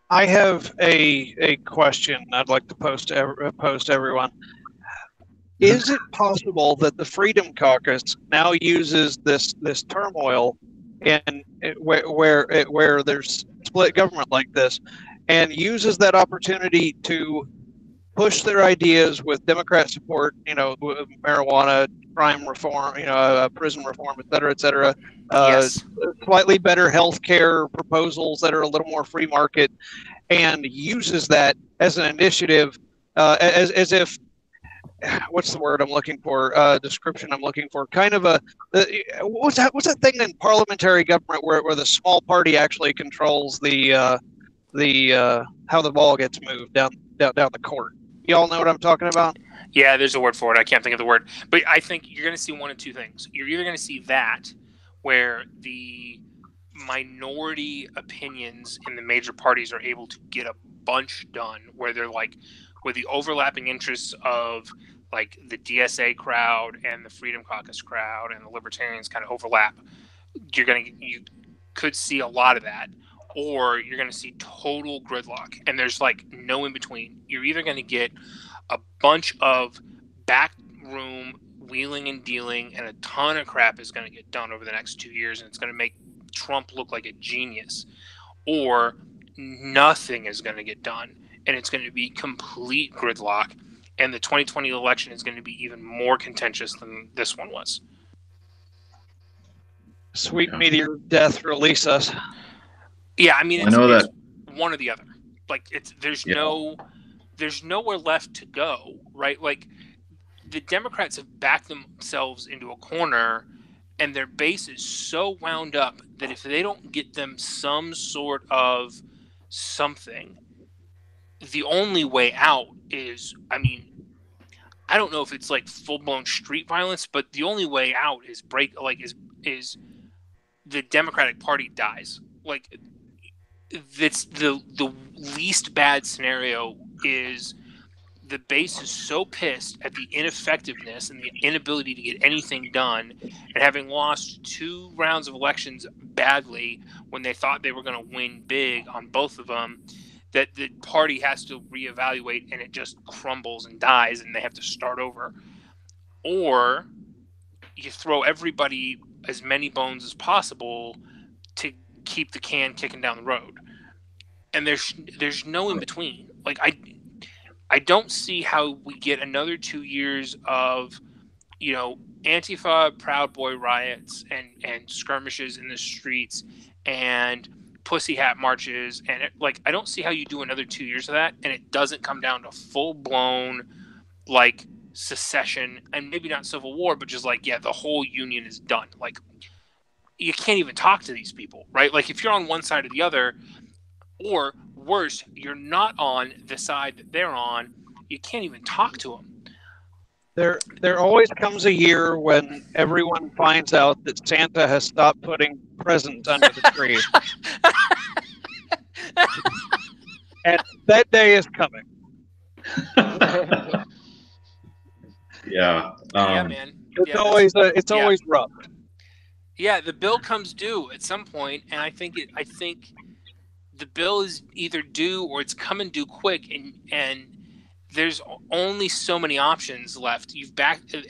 I have a question I'd like to pose to everyone. Is it possible that the Freedom Caucus now uses this turmoil and where there's split government like this, and uses that opportunity to push their ideas with Democrat support, marijuana, crime reform, prison reform, et cetera, Yes. Slightly better health care proposals that are a little more free market, and uses that as an initiative, as if, what's the word I'm looking for, description I'm looking for, kind of what's that thing in parliamentary government where the small party actually controls the how the ball gets moved down the court. Y'all know what I'm talking about? Yeah, there's a word for it. I can't think of the word. But I think you're going to see one of two things. You're either going to see that, where the minority opinions in the major parties are able to get a bunch done, where they're where the overlapping interests of the DSA crowd and the Freedom Caucus crowd and the Libertarians kind of overlap. You could see a lot of that. Or you're going to see total gridlock, and there's no in between. You're either going to get a bunch of backroom wheeling and dealing, and a ton of crap is going to get done over the next 2 years, and it's going to make Trump look like a genius, or nothing is going to get done, and it's going to be complete gridlock, and the 2020 election is going to be even more contentious than this one was. Sweet meteor death, release us. Yeah, I mean, it's one or the other. There's nowhere left to go, right? The Democrats have backed themselves into a corner, and their base is so wound up that if they don't get them some sort of something, the only way out is, I don't know if it's full blown street violence, but the only way out is is the Democratic Party dies. That's the least bad scenario is the base is so pissed at the ineffectiveness and the inability to get anything done, and having lost 2 rounds of elections badly when they thought they were going to win big on both of them, that the party has to reevaluate, and it just crumbles and dies, and they have to start over. Or you throw everybody as many bones as possible to keep the can kicking down the road. And there's no in between. Like I don't see how we get another 2 years of, you know, Antifa, Proud Boy riots and skirmishes in the streets and pussy hat marches, and I don't see how you do another 2 years of that and it doesn't come down to full blown like secession, and maybe not civil war, but just like, yeah, the whole union is done. Like, you can't even talk to these people, right? Like, if you're on one side or the other, or worse, you're not on the side that they're on, you can't even talk to them. There always comes a year when everyone finds out that Santa has stopped putting presents under the tree. And that day is coming. Yeah. Yeah, man. It's always rough. Yeah, the bill comes due at some point, and I think the bill is either due or it's coming due quick, and there's only so many options left.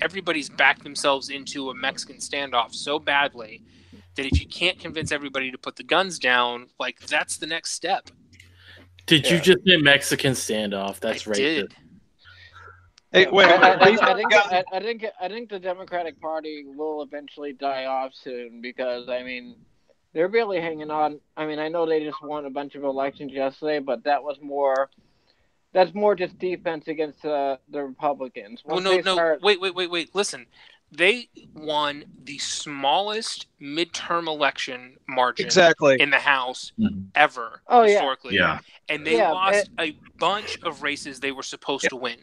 Everybody's backed themselves into a Mexican standoff so badly that if you can't convince everybody to put the guns down, like, that's the next step. Did you just say Mexican standoff? That's right. Did. Hey, I think the Democratic Party will eventually die off soon because, I mean, they're really hanging on. I mean, I know they just won a bunch of elections yesterday, but that's more just defense against the Republicans. Wait. Listen, they won the smallest midterm election margin in the House ever historically. Yeah. And they lost a bunch of races they were supposed to win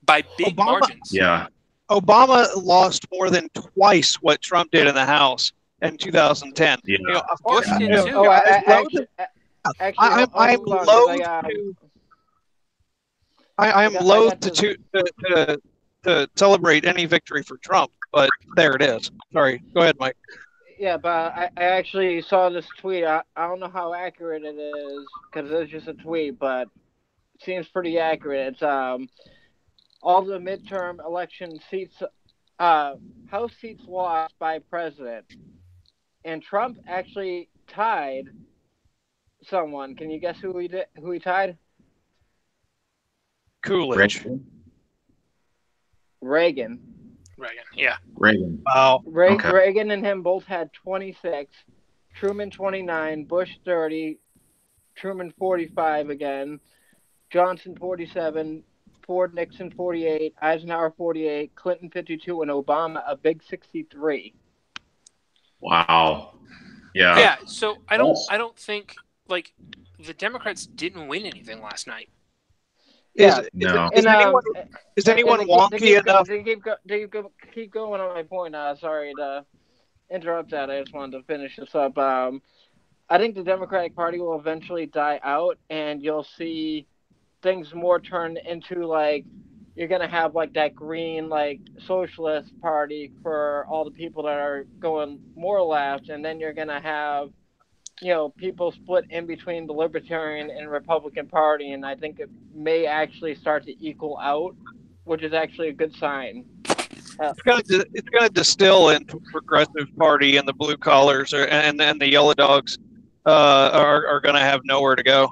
by big margins. Yeah. Obama lost more than twice what Trump did in the House in 2010. Yeah. You know, Bush did too. I am loath to celebrate any victory for Trump, but there it is. Sorry, go ahead, Mike. Yeah, but I actually saw this tweet. I don't know how accurate it is because it's just a tweet, but it seems pretty accurate. It's all the midterm election seats, House seats lost by president, and Trump actually tied someone. Can you guess who he tied? Coolidge. Reagan. Yeah. Reagan. Wow. Okay. Reagan and him both had 26, Truman 29, Bush 30, Truman 45 again, Johnson 47, Ford Nixon 48, Eisenhower 48, Clinton 52, and Obama a big 63. Wow. Yeah. Yeah. So I don't think, like, the Democrats didn't win anything last night. Yeah. Is anyone wonky enough? To keep going on my point. Sorry to interrupt that. I just wanted to finish this up. I think the Democratic Party will eventually die out, and you'll see things more turn into, like, you're going to have, like, that green, like, socialist party for all the people that are going more left, and then you're going to have, you know, people split in between the Libertarian and Republican Party, and I think it may actually start to equal out, which is actually a good sign. It's going to distill into Progressive Party, and the blue collars and the yellow dogs are going to have nowhere to go.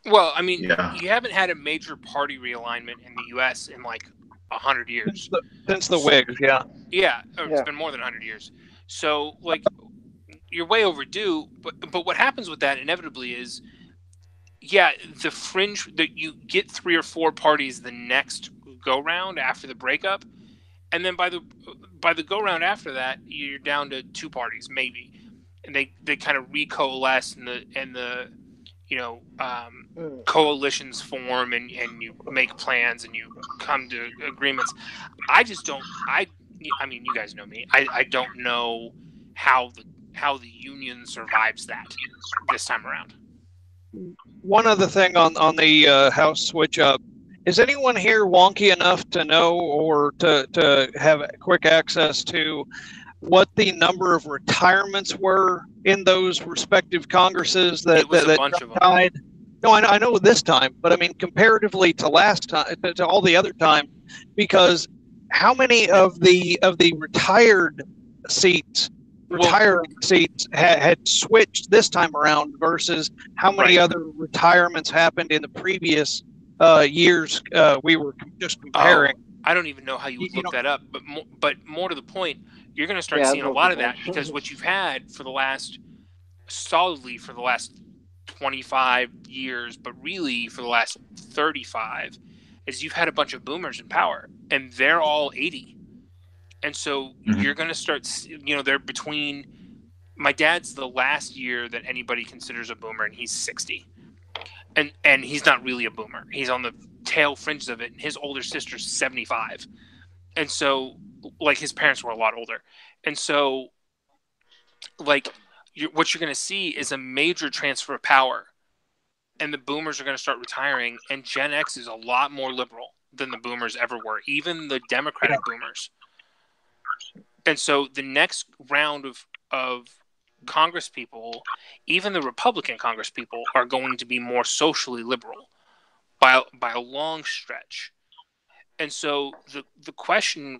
Well, I mean, you haven't had a major party realignment in the U.S. in like 100 years. Since the Whigs, yeah. Yeah, it's been more than 100 years. So, like, you're way overdue. But what happens with that inevitably is, the fringe that you get 3 or 4 parties the next go round after the breakup, and then by the go round after that, you're down to 2 parties maybe, and they kind of recoalesce and the coalitions form and you make plans and you come to agreements. I just don't. I mean, you guys know me. I don't know how the union survives that this time around. One other thing on the House switch up. Is anyone here wonky enough to know or to have quick access to what the number of retirements were in those respective Congresses that a bunch of them. Died? No, I know this time, but I mean comparatively to last time, to all the other time, because how many of the retired seats had switched this time around versus how many other retirements happened in the previous years we were just comparing? I don't even know how you would look that up, but more to the point, you're going to start seeing a lot of that because what you've had for the last 25 years, but really for the last 35, is you've had a bunch of boomers in power, and they're all 80. And so you're going to start, they're between, my dad's the last year that anybody considers a boomer, and he's 60. And he's not really a boomer. He's on the tail fringes of it, and his older sister's 75. And so, like, his parents were a lot older. And so, like, what you're going to see is a major transfer of power, and the boomers are going to start retiring, and Gen X is a lot more liberal than the boomers ever were, even the Democratic boomers. And so the next round of Congress people, even the Republican Congress people, are going to be more socially liberal by a long stretch. And so the question,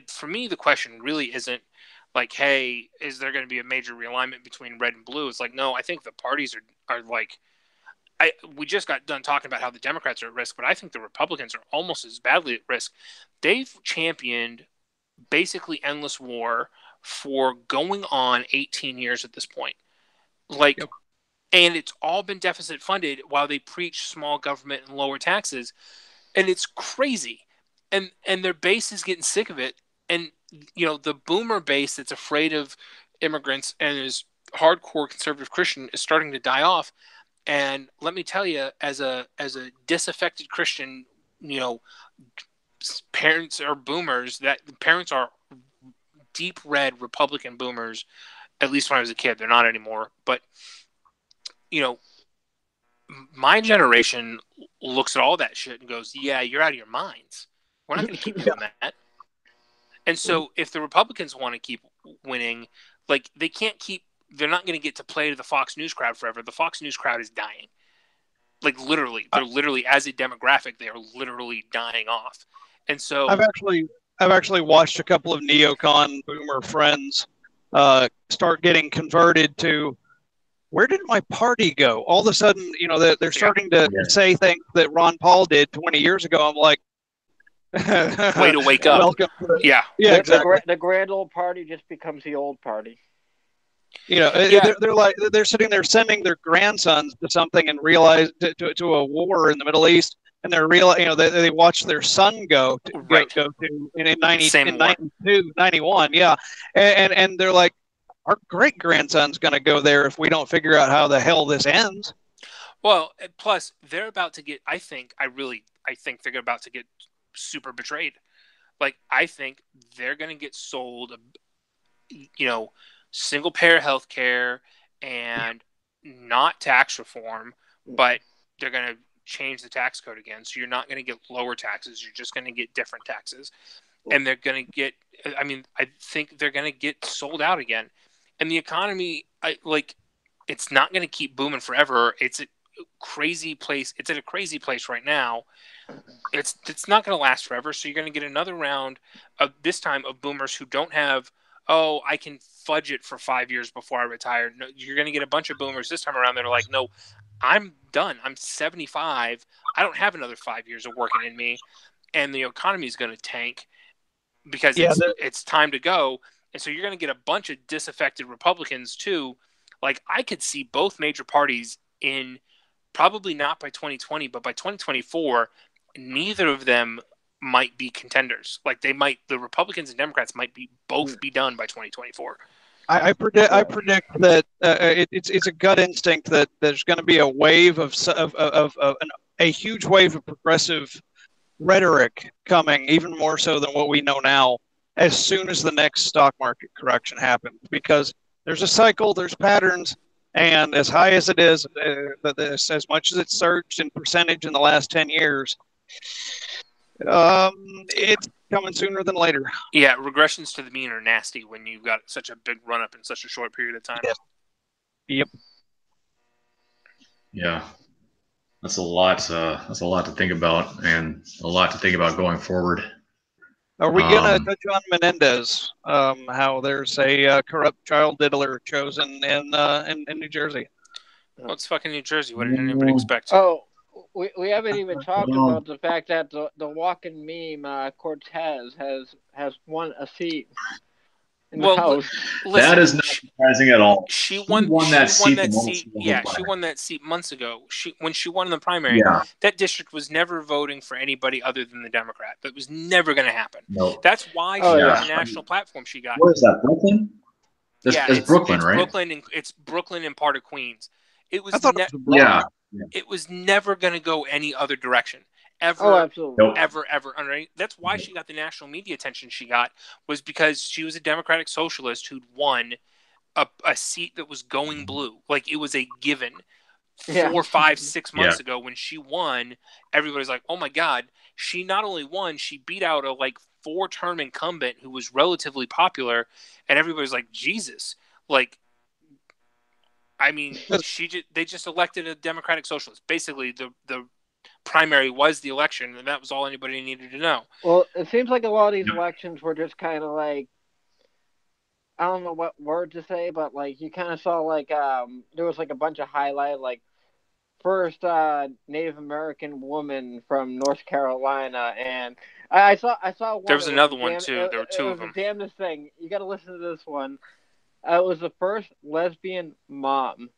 for me, the question really isn't like, hey, is there going to be a major realignment between red and blue? It's like, no, I think the parties are like, we just got done talking about how the Democrats are at risk, but I think the Republicans are almost as badly at risk. They've championed basically endless war for going on 18 years at this point. Like, yep. And it's all been deficit funded while they preach small government and lower taxes. And it's crazy. And their base is getting sick of it. And, the boomer base that's afraid of immigrants and is hardcore conservative Christian is starting to die off. And let me tell you, as a disaffected Christian, parents are boomers. That parents are deep red Republican boomers. At least when I was a kid, they're not anymore. But my generation looks at all that shit and goes, "Yeah, you're out of your minds. We're not going to keep doing that." And so, if the Republicans want to keep winning, like they can't keep. They're not going to get to play to the Fox News crowd forever. The Fox News crowd is dying. Like literally, they're literally, as a demographic, they are literally dying off. And so I've actually watched a couple of neocon boomer friends start getting converted to, where did my party go? All of a sudden, they're starting to say things that Ron Paul did 20 years ago. I'm like, way to wake up. Welcome to yeah, exactly. The grand old party just becomes the old party. They're sitting there sending their grandsons to something and realize to a war in the Middle East, and they're they watch their son go to in 92, 91, and they're like, our great grandson's going to go there if we don't figure out how the hell this ends. Well, plus they're about to get. I think they're about to get super betrayed. Like, I think they're going to get sold, single payer health care and not tax reform, but they're going to change the tax code again. So you're not going to get lower taxes. You're just going to get different taxes. And they're going to get, I think they're going to get sold out again. And the economy, it's not going to keep booming forever. It's a crazy place. It's at a crazy place right now. It's not going to last forever. So you're going to get another round of this time of boomers who don't have, I can fudge it for 5 years before I retire. No, you're going to get a bunch of boomers this time around that are like, no, I'm done. I'm 75. I don't have another 5 years of working in me. And the economy is going to tank because it's time to go. And so you're going to get a bunch of disaffected Republicans too. Like, I could see both major parties in, probably not by 2020, but by 2024, neither of them might be contenders. Like, the Republicans and Democrats might both be done by 2024. I predict that it's a gut instinct that there's going to be a wave a huge wave of progressive rhetoric coming, even more so than what we know now, as soon as the next stock market correction happens, because there's a cycle, there's patterns, and as high as it is, as much as it's surged in percentage in the last 10 years, it's coming sooner than later. Yeah, regressions to the mean are nasty when you've got such a big run up in such a short period of time. Yep. Yeah, that's a lot. That's a lot to think about, and a lot to think about going forward. Are we going to touch on Menendez? How there's a corrupt child diddler chosen in New Jersey? Well, it's fucking New Jersey. What did anybody expect? Oh, we haven't even talked about the fact that the walking meme Cortez has won a seat in the House. Listen, that is not surprising at all. She won that seat. Yeah, she won that seat months ago. When she won in the primary, that district was never voting for anybody other than the Democrat. That was never going to happen. No. That's why she got the national platform she got. Where is that, Brooklyn? It's Brooklyn, it's right? It's Brooklyn and part of Queens. It was It was never going to go any other direction. Ever. Oh, absolutely. Nope. Ever. That's why she got the national media attention she got, was because she was a Democratic socialist who'd won a seat that was going blue. Like, it was a given. 4, 5, 6 months ago when she won, everybody's like, oh my God. She not only won, she beat out a 4-term incumbent who was relatively popular, and everybody's like, Jesus. Like, I mean, they just elected a Democratic socialist. Basically, the primary was the election, and that was all anybody needed to know. Well, it seems like a lot of these elections were just kind of like, I don't know what word to say, but you kind of saw there was a bunch of highlight, first Native American woman from North Carolina, and I saw one. There was another one too. There were two of them. The damnedest thing. You got to listen to this one. It was the first lesbian mom.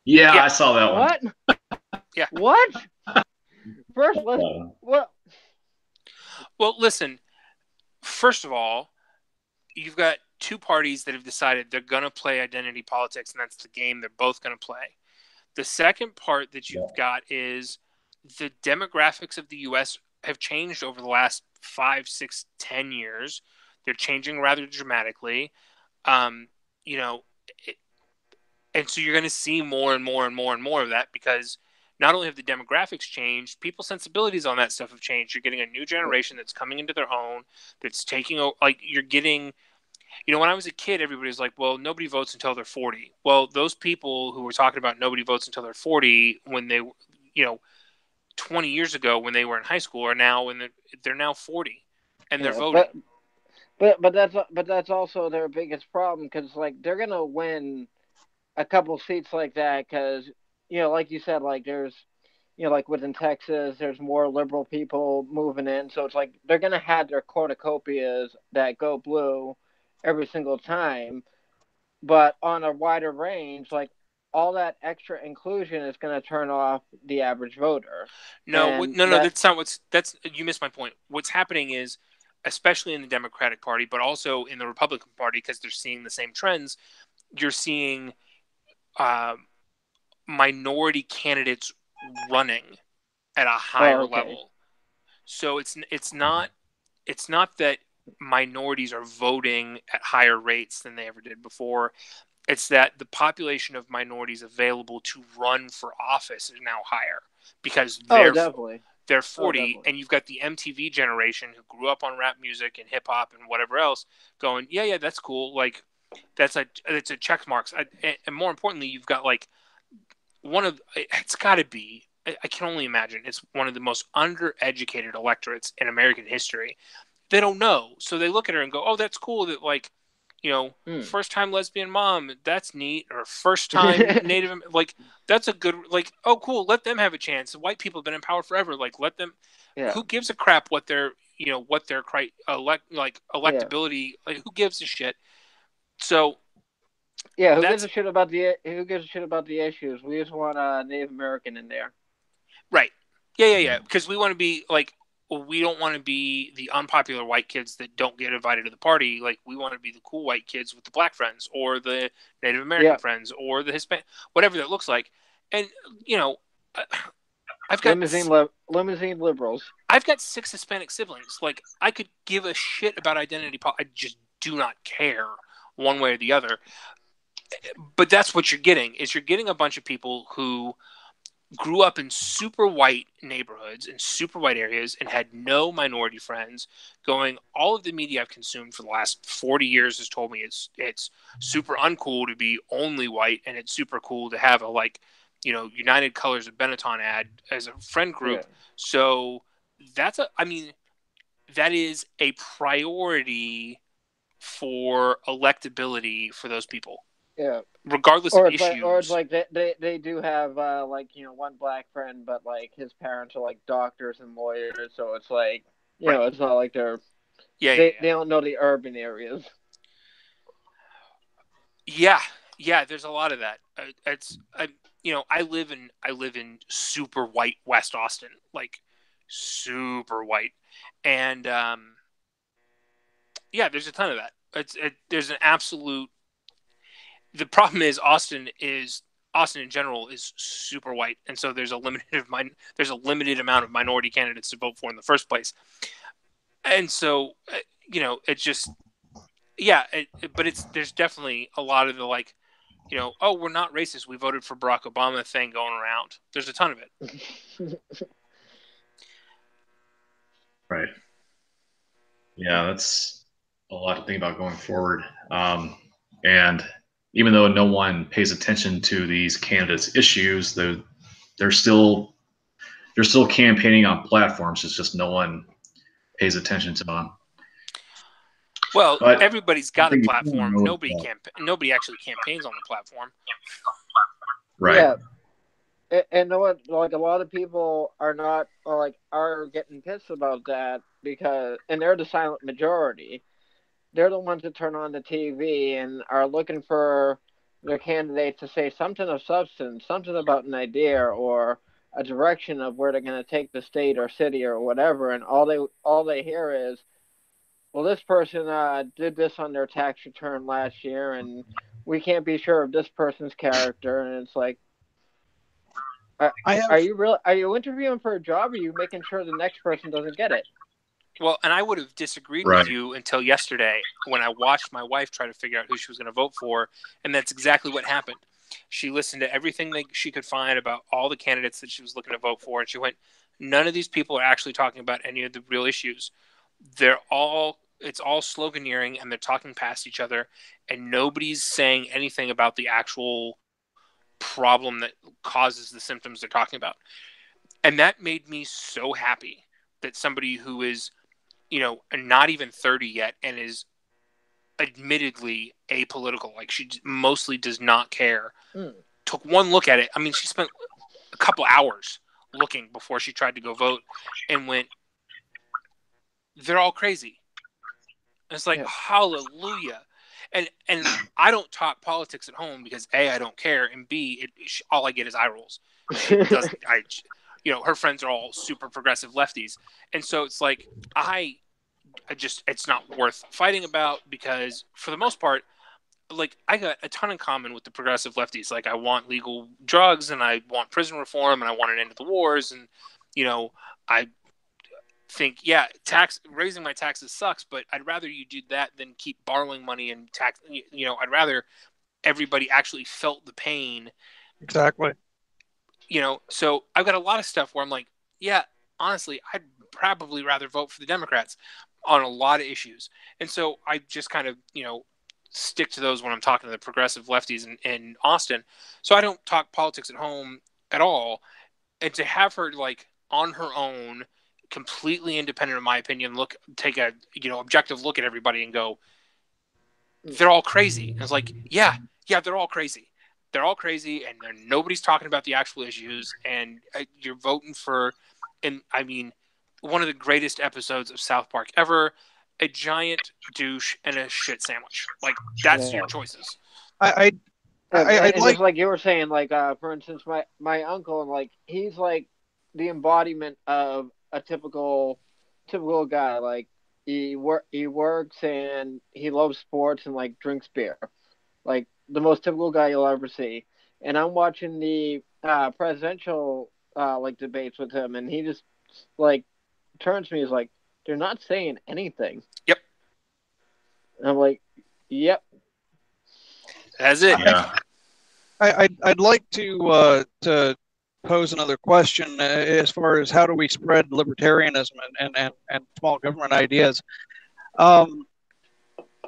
Yeah, I saw that one. What? Yeah. What? First lesbian. What? Well, listen. First of all, you've got two parties that have decided they're going to play identity politics, and that's the game they're both going to play. The second part that you've got is the demographics of the U.S. have changed over the last 5, 6, 10 years. They're changing rather dramatically. And so you're going to see more and more and more and more of that, because not only have the demographics changed, people's sensibilities on that stuff have changed. You're getting a new generation that's coming into their own, that's taking, you're getting, when I was a kid, everybody was like, well, nobody votes until they're 40. Well, those people who were talking about nobody votes until they're 40 when they, 20 years ago when they were in high school are now, they're now 40 and they're voting. But that's also their biggest problem, because they're gonna win a couple seats like that, because like you said, there's within Texas, there's more liberal people moving in, so it's they're gonna have their cornucopias that go blue every single time, but on a wider range, all that extra inclusion is going to turn off the average voter. No, that's not you missed my point. What's happening is, especially in the Democratic Party, but also in the Republican Party, because they're seeing the same trends, you're seeing minority candidates running at a higher level. So it's not that minorities are voting at higher rates than they ever did before. It's that the population of minorities available to run for office is now higher, because they're 40, and you've got the MTV generation who grew up on rap music and hip hop and whatever else going, yeah, that's cool. It's a check marks. And more importantly, you've got it's got to be, I can only imagine, it's one of the most undereducated electorates in American history. They don't know, so they look at her and go, "Oh, that's cool. That first time lesbian mom, that's neat." Or first time Native, that's a good. Oh, cool. Let them have a chance. White people have been in power forever. Let them. Yeah. Who gives a crap what their electability? Who gives a shit? So. Yeah, who gives a shit about the issues? We just want a Native American in there. Right. Yeah. Because we want to be we don't want to be the unpopular white kids that don't get invited to the party. We want to be the cool white kids with the black friends, or the Native American friends, or the Hispanic, whatever that looks like. And, I've got limousine liberals. I've got 6 Hispanic siblings. I could give a shit about identity. I just do not care one way or the other. But that's what you're getting, is you're getting a bunch of people who grew up in super white neighborhoods and super white areas and had no minority friends, going, all of the media I've consumed for the last 40 years has told me it's super uncool to be only white, and it's super cool to have a United Colors of Benetton ad as a friend group. Yeah. So that is a priority for electability for those people. Yeah. Regardless Or of it's issues. or it's like they do have like, you know, one black friend, but like his parents are like doctors and lawyers, so it's like, you know, it's not like they don't know the urban areas. Yeah, there's a lot of that. I live in super white West Austin, like super white, and there's a ton of that. There's an absolute. The problem is Austin in general is super white, and so there's a limited amount of minority candidates to vote for in the first place, and so it's just there's definitely a lot of the like, oh, we're not racist, we voted for Barack Obama thing going around. There's a ton of it. Right. Yeah, that's a lot to think about going forward. And even though no one pays attention to these candidates' issues, they're still campaigning on platforms. It's just no one pays attention to them. Well, but everybody's got a platform. Nobody actually campaigns on the platform. Right. Yeah. And know what? Like, a lot of people are getting pissed about that and they're the silent majority. They're the ones that turn on the TV and are looking for their candidate to say something of substance, something about an idea or a direction of where they're going to take the state or city or whatever. And all they hear is, well, this person did this on their tax return last year, and we can't be sure of this person's character. And it's like, are you interviewing for a job, or are you making sure the next person doesn't get it? Well, and I would have disagreed with you until yesterday when I watched my wife try to figure out who she was going to vote for, and that's exactly what happened. She listened to everything that she could find about all the candidates that she was looking to vote for, and she went, none of these people are actually talking about any of the real issues. It's all sloganeering, and they're talking past each other, and nobody's saying anything about the actual problem that causes the symptoms they're talking about. And that made me so happy that somebody who is, not even 30 yet and is admittedly apolitical, like she mostly does not care, took one look at it. I mean, she spent a couple hours looking before she tried to go vote and went, they're all crazy. And it's like, hallelujah. And I don't talk politics at home because A, I don't care, and B, all I get is eye rolls. Her friends are all super progressive lefties, and so it's like it's not worth fighting about, because for the most part, like, I got a ton in common with the progressive lefties. Like, I want legal drugs, and I want prison reform, and I want an end to the wars, and I think, raising my taxes sucks, but I'd rather you do that than keep borrowing money and tax. I'd rather everybody actually felt the pain. Exactly. So I've got a lot of stuff where I'm like, honestly, I'd probably rather vote for the Democrats on a lot of issues. And so I just kind of, stick to those when I'm talking to the progressive lefties in Austin. So I don't talk politics at home at all. And to have her, like, on her own, completely independent of my opinion, take a objective look at everybody and go, they're all crazy. And it's like, yeah, they're all crazy. They're all crazy, and nobody's talking about the actual issues, and you're voting for, and I mean, one of the greatest episodes of South Park ever, a giant douche and a shit sandwich. Like, that's your choices. I'd like you were saying, like, for instance, my uncle, like, he's like the embodiment of a typical guy. Like, he works and he loves sports and, like, drinks beer. Like, the most typical guy you'll ever see. And I'm watching the presidential debates with him, and he just, like, turns to me, is like, they're not saying anything. Yep. And I'm like, yep. That's it. Yeah. I'd like to pose another question as far as how do we spread libertarianism and small government ideas.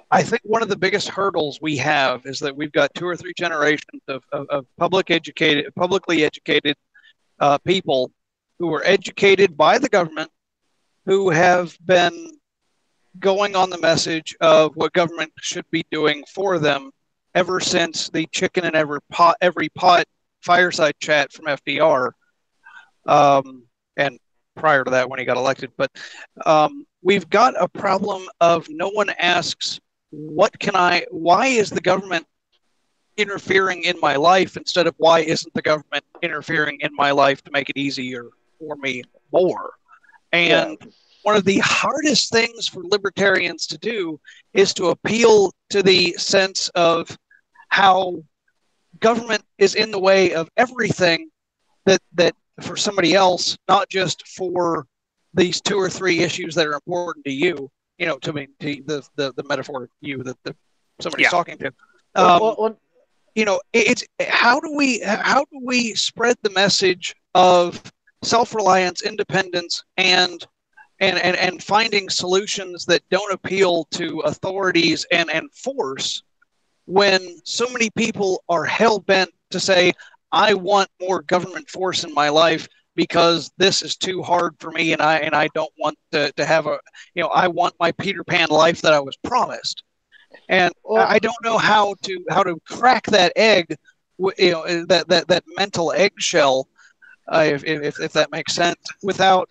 I think one of the biggest hurdles we have is that we've got 2 or 3 generations of publicly educated people who were educated by the government, who have been going on the message of what government should be doing for them ever since the chicken in every pot fireside chat from FDR, and prior to that when he got elected. But we've got a problem of no one asks, why is the government interfering in my life, instead of why isn't the government interfering in my life to make it easier for me more? And one of the hardest things for libertarians to do is to appeal to the sense of how government is in the way of everything that for somebody else, not just for these 2 or 3 issues that are important to you, to me, to the metaphor you that somebody's talking to. It's how do we spread the message of self-reliance, independence, and finding solutions that don't appeal to authorities and force, when so many people are hell-bent to say, I want more government force in my life because this is too hard for me, and I don't want to have I want my Peter Pan life that I was promised. And I don't know how to crack that egg, that mental eggshell, if that makes sense, without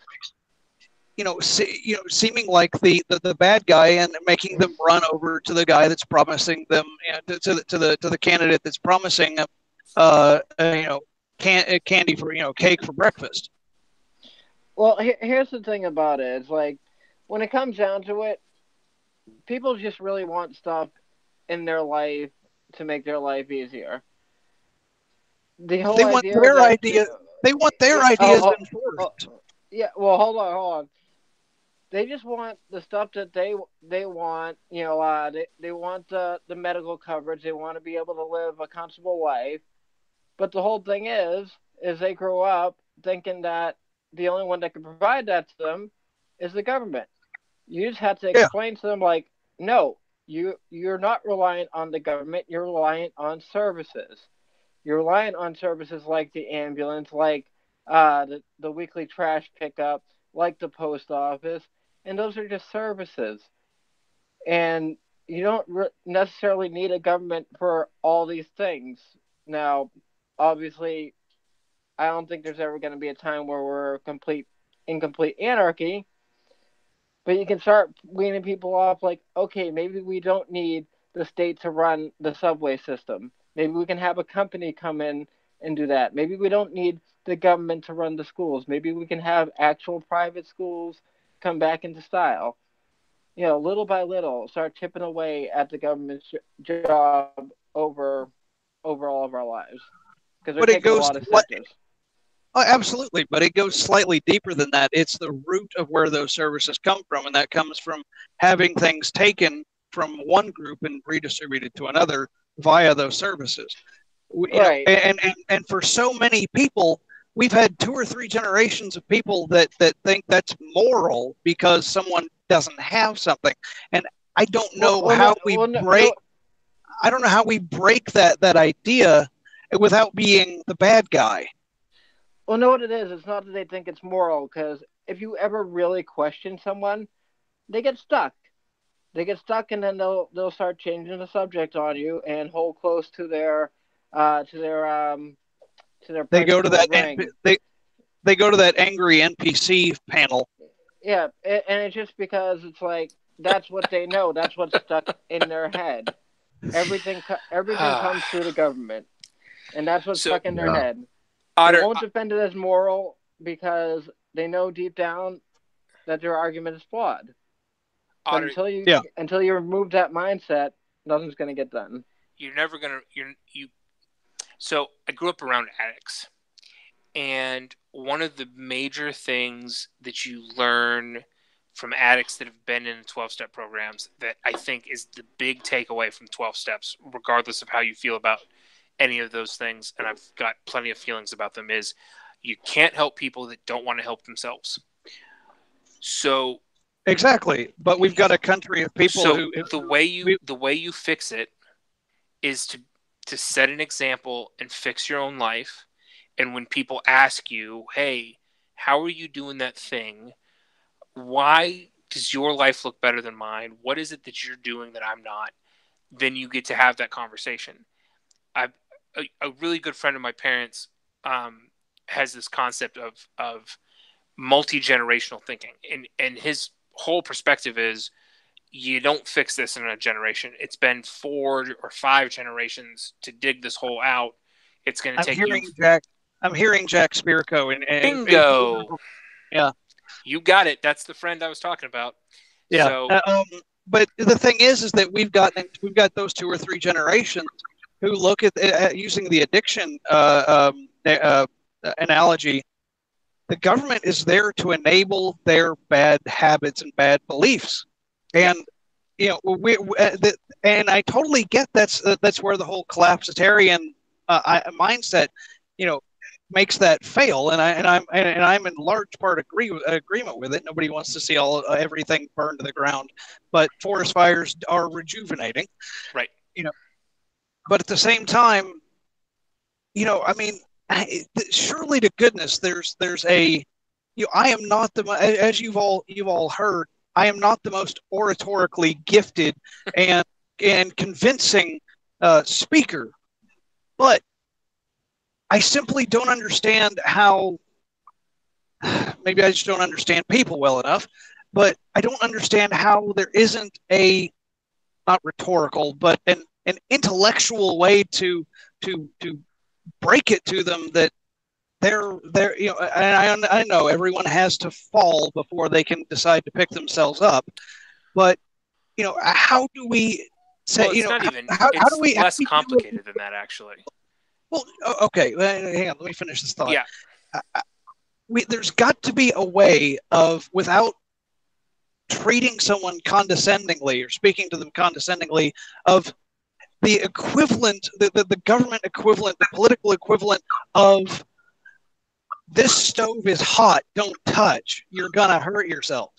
seeming like the bad guy and making them run over to the guy that's promising them, to the candidate that's promising them, candy for cake for breakfast. Well, here's the thing about it. It's like, when it comes down to it, people just really want stuff in their life to make their life easier. They want their ideas enforced. Yeah, well, hold on. They just want the stuff that they want. They want the medical coverage. They want to be able to live a comfortable life. But the whole thing is they grow up thinking that the only one that can provide that to them is the government. You just have to explain to them, like, no, you're not reliant on the government. You're reliant on services. You're reliant on services like the ambulance, like the weekly trash pickup, like the post office, and those are just services. And you don't necessarily need a government for all these things. Now, obviously, I don't think there's ever going to be a time where we're in complete anarchy. But you can start weaning people off, like, okay, maybe we don't need the state to run the subway system. Maybe we can have a company come in and do that. Maybe we don't need the government to run the schools. Maybe we can have actual private schools come back into style. Little by little, start chipping away at the government's job over all of our lives. Because they're taking a lot of sectors. Oh, absolutely, but it goes slightly deeper than that. It's the root of where those services come from, and that comes from having things taken from one group and redistributed to another via those services. Right. And for so many people, we've had 2 or 3 generations of people that think that's moral because someone doesn't have something, and I don't know how we break. I don't know how we break that idea without being the bad guy. Well, know what it is? It's not that they think it's moral, because if you ever really question someone, they get stuck. They get stuck, and then they'll start changing the subject on you and hold close to their They go to that they go to that angry NPC panel. Yeah, and it's just because it's like that's what they know. That's what's stuck in their head. Everything comes through the government, and that's what's stuck in their head. They won't defend it as moral because they know deep down that their argument is flawed. But until you remove that mindset, nothing's going to get done. You're never going to So I grew up around addicts, and one of the major things that you learn from addicts that have been in 12-step programs that I think is the big takeaway from 12 steps, regardless of how you feel about any of those things, and I've got plenty of feelings about them, is you can't help people that don't want to help themselves. So exactly, but we've got a country of people who the way you fix it is to set an example and fix your own life. And when people ask you, hey, how are you doing that thing? Why does your life look better than mine? What is it that you're doing that I'm not? Then you get to have that conversation. A really good friend of my parents has this concept of multi-generational thinking, and his whole perspective is you don't fix this in a generation. It's been 4 or 5 generations to dig this hole out. It's going to take you. I'm hearing Jack Spirko and Bingo. Yeah, you got it. That's the friend I was talking about. Yeah. So, but the thing is that we've got those 2 or 3 generations who look at using the addiction analogy. The government is there to enable their bad habits and bad beliefs, and and I totally get that's where the whole collapsitarian mindset, makes that fail, and I'm in large part agreement with it. Nobody wants to see everything burned to the ground, but forest fires are rejuvenating, right? But at the same time, surely to goodness, there's a, I am not as you've all heard, I am not the most oratorically gifted and convincing speaker, but I simply don't understand how. Maybe I just don't understand people well enough, but I don't understand how there isn't a, not rhetorical, but an intellectual way to break it to them that they're and I know everyone has to fall before they can decide to pick themselves up, but how do we say, well, it's not even, how it's do we less complicated than that, actually. Well, okay, hang on, let me finish this thought. Yeah. There's got to be a way of, without treating someone condescendingly or speaking to them condescendingly, of the equivalent, the government equivalent, the political equivalent of, this stove is hot, don't touch, you're gonna hurt yourself.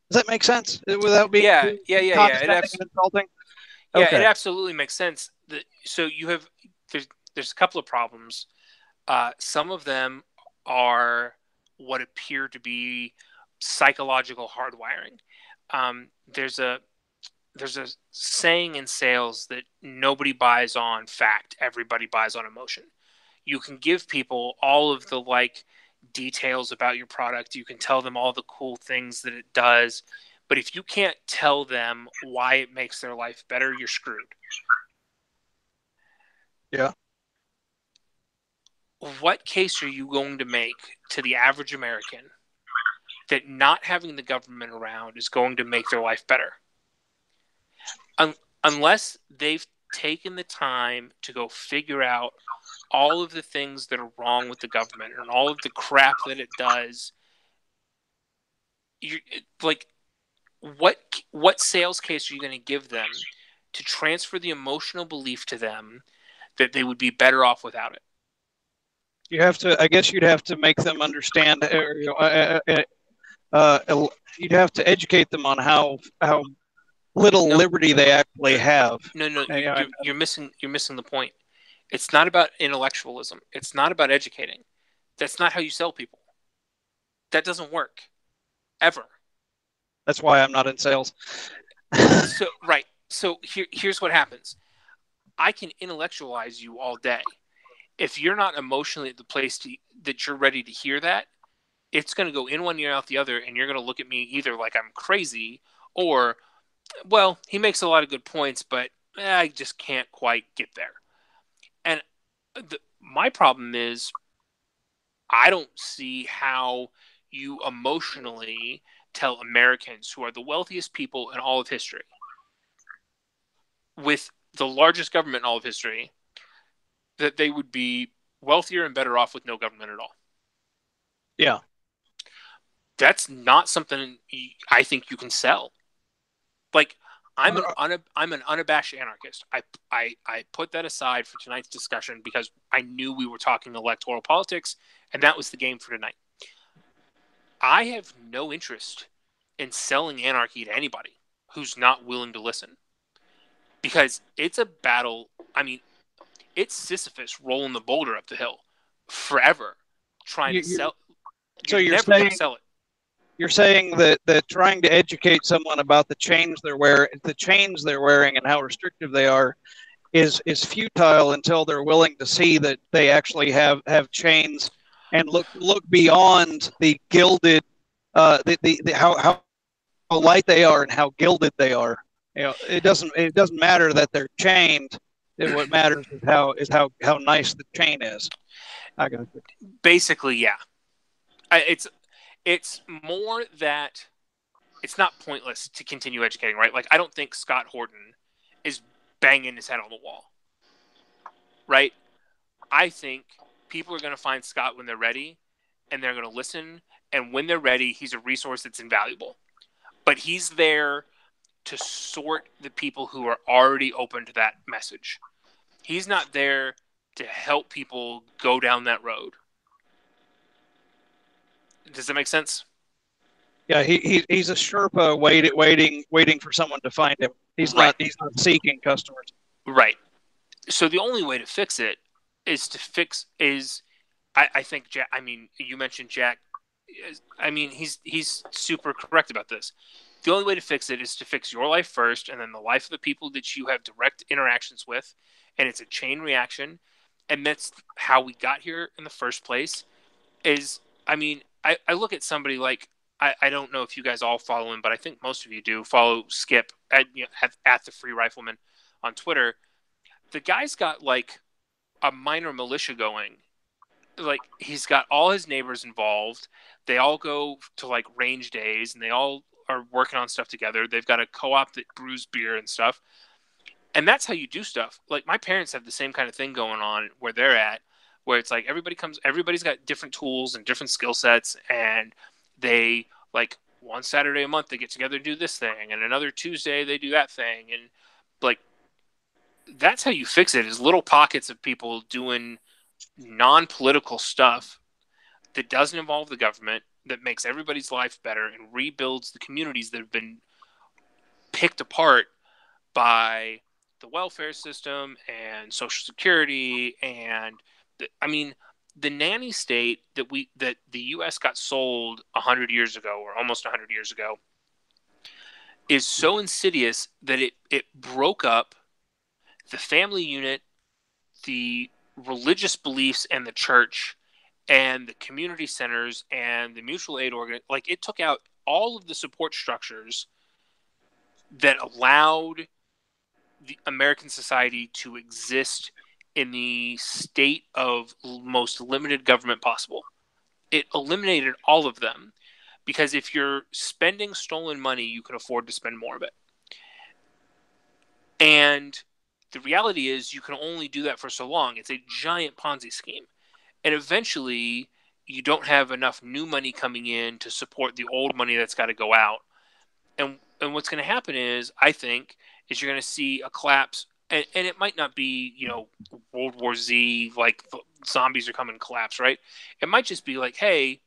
Does that make sense? Without being condescending and insulting? Yeah, Okay. It absolutely makes sense. So you have, there's a couple of problems. Some of them are what appear to be psychological hardwiring. There's a saying in sales that nobody buys on fact, everybody buys on emotion. You can give people all of the details about your product. You can tell them all the cool things that it does. But if you can't tell them why it makes their life better, you're screwed. Yeah. What case are you going to make to the average American that not having the government around is going to make their life better? Unless they've taken the time to go figure out all of the things that are wrong with the government and all of the crap that it does. What sales case are you going to give them to transfer the emotional belief to them that they would be better off without it? I guess you'd have to make them understand, you'd have to educate them on how little liberty they actually have. No, you're missing the point. It's not about intellectualism. It's not about educating. That's not how you sell people. That doesn't work. Ever. That's why I'm not in sales. So here's what happens. I can intellectualize you all day. If you're not emotionally at the place that you're ready to hear that, it's going to go in one ear out the other, and you're going to look at me either like I'm crazy or, well, he makes a lot of good points, but I just can't quite get there. And my problem is I don't see how you emotionally tell Americans, who are the wealthiest people in all of history, with the largest government in all of history, that they would be wealthier and better off with no government at all. Yeah. That's not something I think you can sell. I'm an unabashed anarchist. I put that aside for tonight's discussion because I knew we were talking electoral politics, and that was the game for tonight. I have no interest in selling anarchy to anybody who's not willing to listen, because it's a battle. I mean, it's Sisyphus rolling the boulder up the hill forever, trying to sell. So you're never saying, going to sell it. you're saying that trying to educate someone about the chains they're wearing and how restrictive they are is futile until they're willing to see that they actually have chains and look beyond the gilded how light they are and how gilded they are. It doesn't matter that they're chained. What matters is how nice the chain is. I got it. Basically, yeah. It's more that it's not pointless to continue educating, right? Like, I don't think Scott Horton is banging his head on the wall, right? I think people are going to find Scott when they're ready, and they're going to listen. And when they're ready, he's a resource that's invaluable. But he's there to sort the people who are already open to that message. He's not there to help people go down that road. Does that make sense? Yeah, he's a Sherpa waiting for someone to find him. He's not seeking customers. Right. So the only way to fix it I think Jack. I mean, you mentioned Jack. I mean, he's super correct about this. The only way to fix it is to fix your life first, and then the life of the people that you have direct interactions with, and it's a chain reaction, and that's how we got here in the first place. I mean, I look at somebody like I don't know if you guys all follow him, but I think most of you do follow Skip at the Free Rifleman on Twitter. The guy's got like a minor militia going. Like, he's got all his neighbors involved. They all go to like range days, and they all are working on stuff together. They've got a co-op that brews beer and stuff. And that's how you do stuff. Like, my parents have the same kind of thing going on where they're at, where it's like everybody's got different tools and different skill sets, and they, like, one Saturday a month they get together to do this thing, and another Tuesday they do that thing. And like, that's how you fix it, is little pockets of people doing non-political stuff that doesn't involve the government, that makes everybody's life better and rebuilds the communities that have been picked apart by the welfare system and Social Security. And the nanny state that the U.S. got sold 100 years ago, or almost 100 years ago, is so insidious that it broke up the family unit, the religious beliefs, and the church, and the community centers, and the mutual aid organ. Like, it took out all of the support structures that allowed the American society to exist in the state of most limited government possible. It eliminated all of them, because if you're spending stolen money, you can afford to spend more of it. And the reality is, you can only do that for so long. It's a giant Ponzi scheme. And eventually, you don't have enough new money coming in to support the old money that's got to go out. And what's going to happen is, I think, is you're going to see a collapse. And it might not be, World War Z, like zombies are coming collapse, right? It might just be like, hey,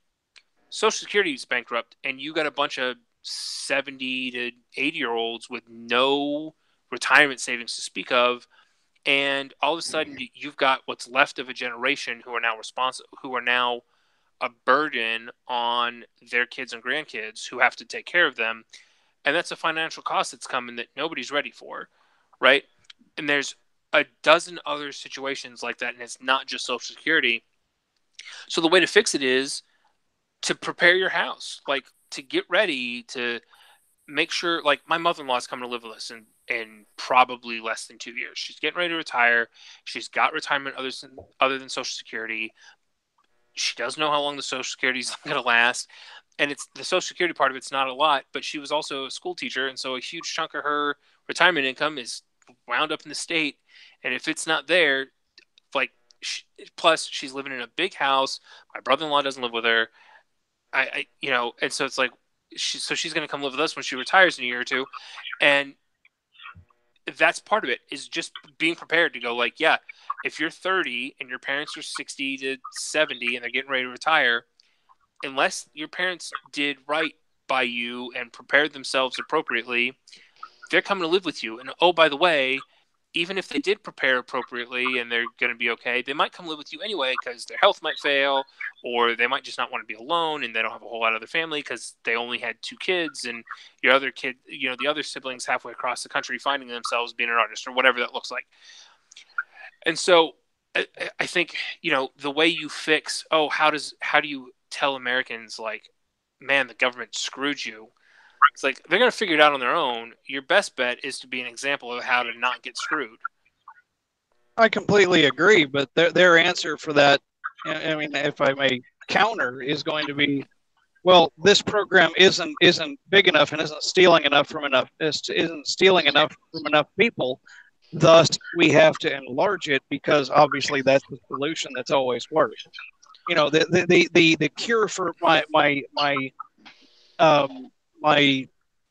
Social Security is bankrupt, and you got a bunch of 70 to 80-year-olds with no retirement savings to speak of, and all of a sudden you've got what's left of a generation who are now a burden on their kids and grandkids who have to take care of them. And that's a financial cost that's coming that nobody's ready for, right? And there's a dozen other situations like that, and it's not just Social Security. So the way to fix it is to prepare your house, like to get ready, to make sure, like, my mother-in-law is coming to live with us in probably less than 2 years. She's getting ready to retire. She's got retirement other than Social Security. She does know how long the Social Security is going to last. And it's the Social Security part of it's not a lot, but she was also a school teacher, and so a huge chunk of her retirement income is wound up in the state. And if it's not there, like, plus she's living in a big house. My brother-in-law doesn't live with her. And so it's like, she's going to come live with us when she retires in a year or two. And that's part of it, is just being prepared to go, like, yeah, if you're 30 and your parents are 60 to 70 and they're getting ready to retire, unless your parents did right by you and prepared themselves appropriately, they're coming to live with you. And oh, by the way, even if they did prepare appropriately and they're going to be okay, they might come live with you anyway because their health might fail, or they might just not want to be alone and they don't have a whole lot of their family because they only had 2 kids, and your other kid, the other siblings halfway across the country finding themselves being an artist or whatever that looks like. And so I think, the way you fix, how do you tell Americans, like, man, the government screwed you? It's like, they're going to figure it out on their own. Your best bet is to be an example of how to not get screwed. I completely agree, but their answer for that, I mean, if I may counter, is going to be, well, this program isn't big enough and isn't stealing enough from enough people. Thus, we have to enlarge it because obviously that's the solution that's always worked. The cure for my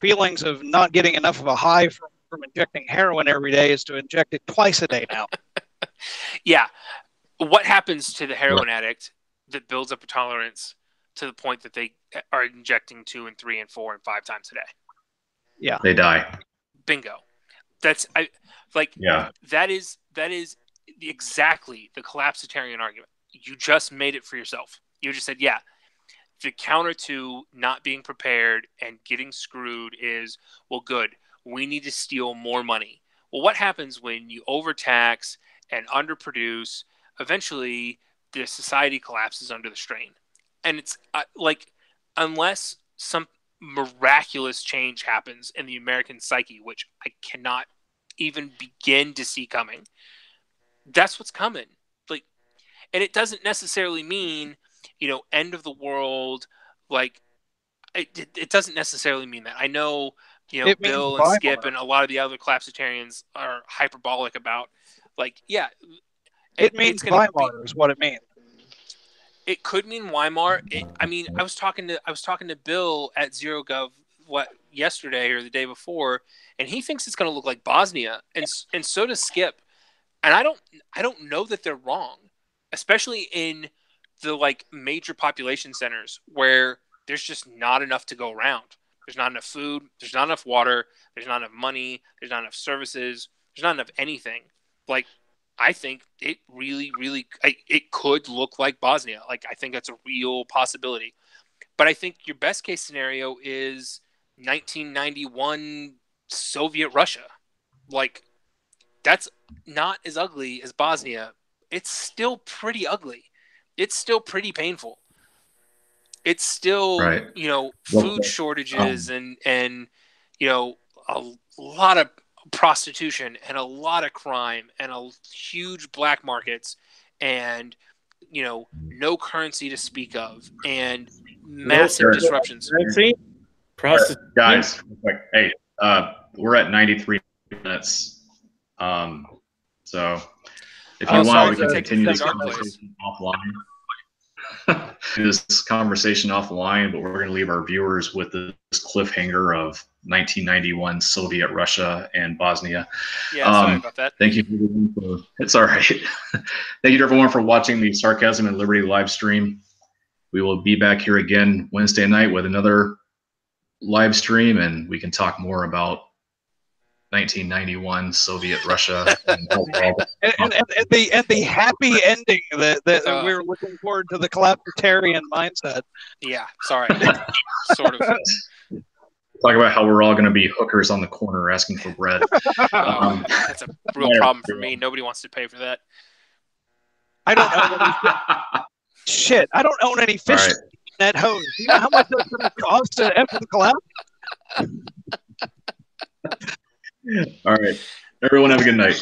feelings of not getting enough of a high from injecting heroin every day is to inject it twice a day now. Yeah. What happens to the heroin addict that builds up a tolerance to the point that they are injecting 2 and 3 and 4 and 5 times a day? Yeah. They die. Bingo. That is exactly the collapsitarian argument. You just made it for yourself. You just said, yeah, the counter to not being prepared and getting screwed is, well, good, we need to steal more money. Well, what happens when you overtax and underproduce? Eventually, the society collapses under the strain. And it's unless some miraculous change happens in the American psyche, which I cannot even begin to see coming, that's what's coming. And it doesn't necessarily mean, end of the world. It doesn't necessarily mean that. I know, Bill and Skip and a lot of the other collapsitarians are hyperbolic about, it means Weimar is what it means. It could mean Weimar. I was talking to Bill at ZeroGov yesterday or the day before, and he thinks it's going to look like Bosnia, and so does Skip. And I don't know that they're wrong, especially in the major population centers where there's just not enough to go around. There's not enough food. There's not enough water. There's not enough money. There's not enough services. There's not enough anything. I think it really, really, it could look like Bosnia. I think that's a real possibility. But I think your best case scenario is 1991 Soviet Russia. That's not as ugly as Bosnia. It's still pretty ugly. It's still pretty painful. It's still, food shortages and a lot of prostitution and a lot of crime and a huge black markets and, no currency to speak of and massive disruptions. Guys, hey, we're at 93 minutes. So if you want, we can continue this conversation offline. This conversation offline, but we're going to leave our viewers with this cliffhanger of 1991 Soviet Russia and Bosnia. Yeah, sorry about that. Thank you. It's all right. Thank you to everyone for watching the Sarcasm and Liberty live stream. We will be back here again Wednesday night with another live stream, and we can talk more about 1991 Soviet Russia and the happy ending that we were looking forward to, the collapsitarian mindset. Yeah, sorry. Sort of. Talk about how we're all going to be hookers on the corner asking for bread. That's a real problem for me. Nobody wants to pay for that. I don't own any shit. I don't own any fish net hose. You know how much that's going to cost after the collapse? All right. Everyone have a good night.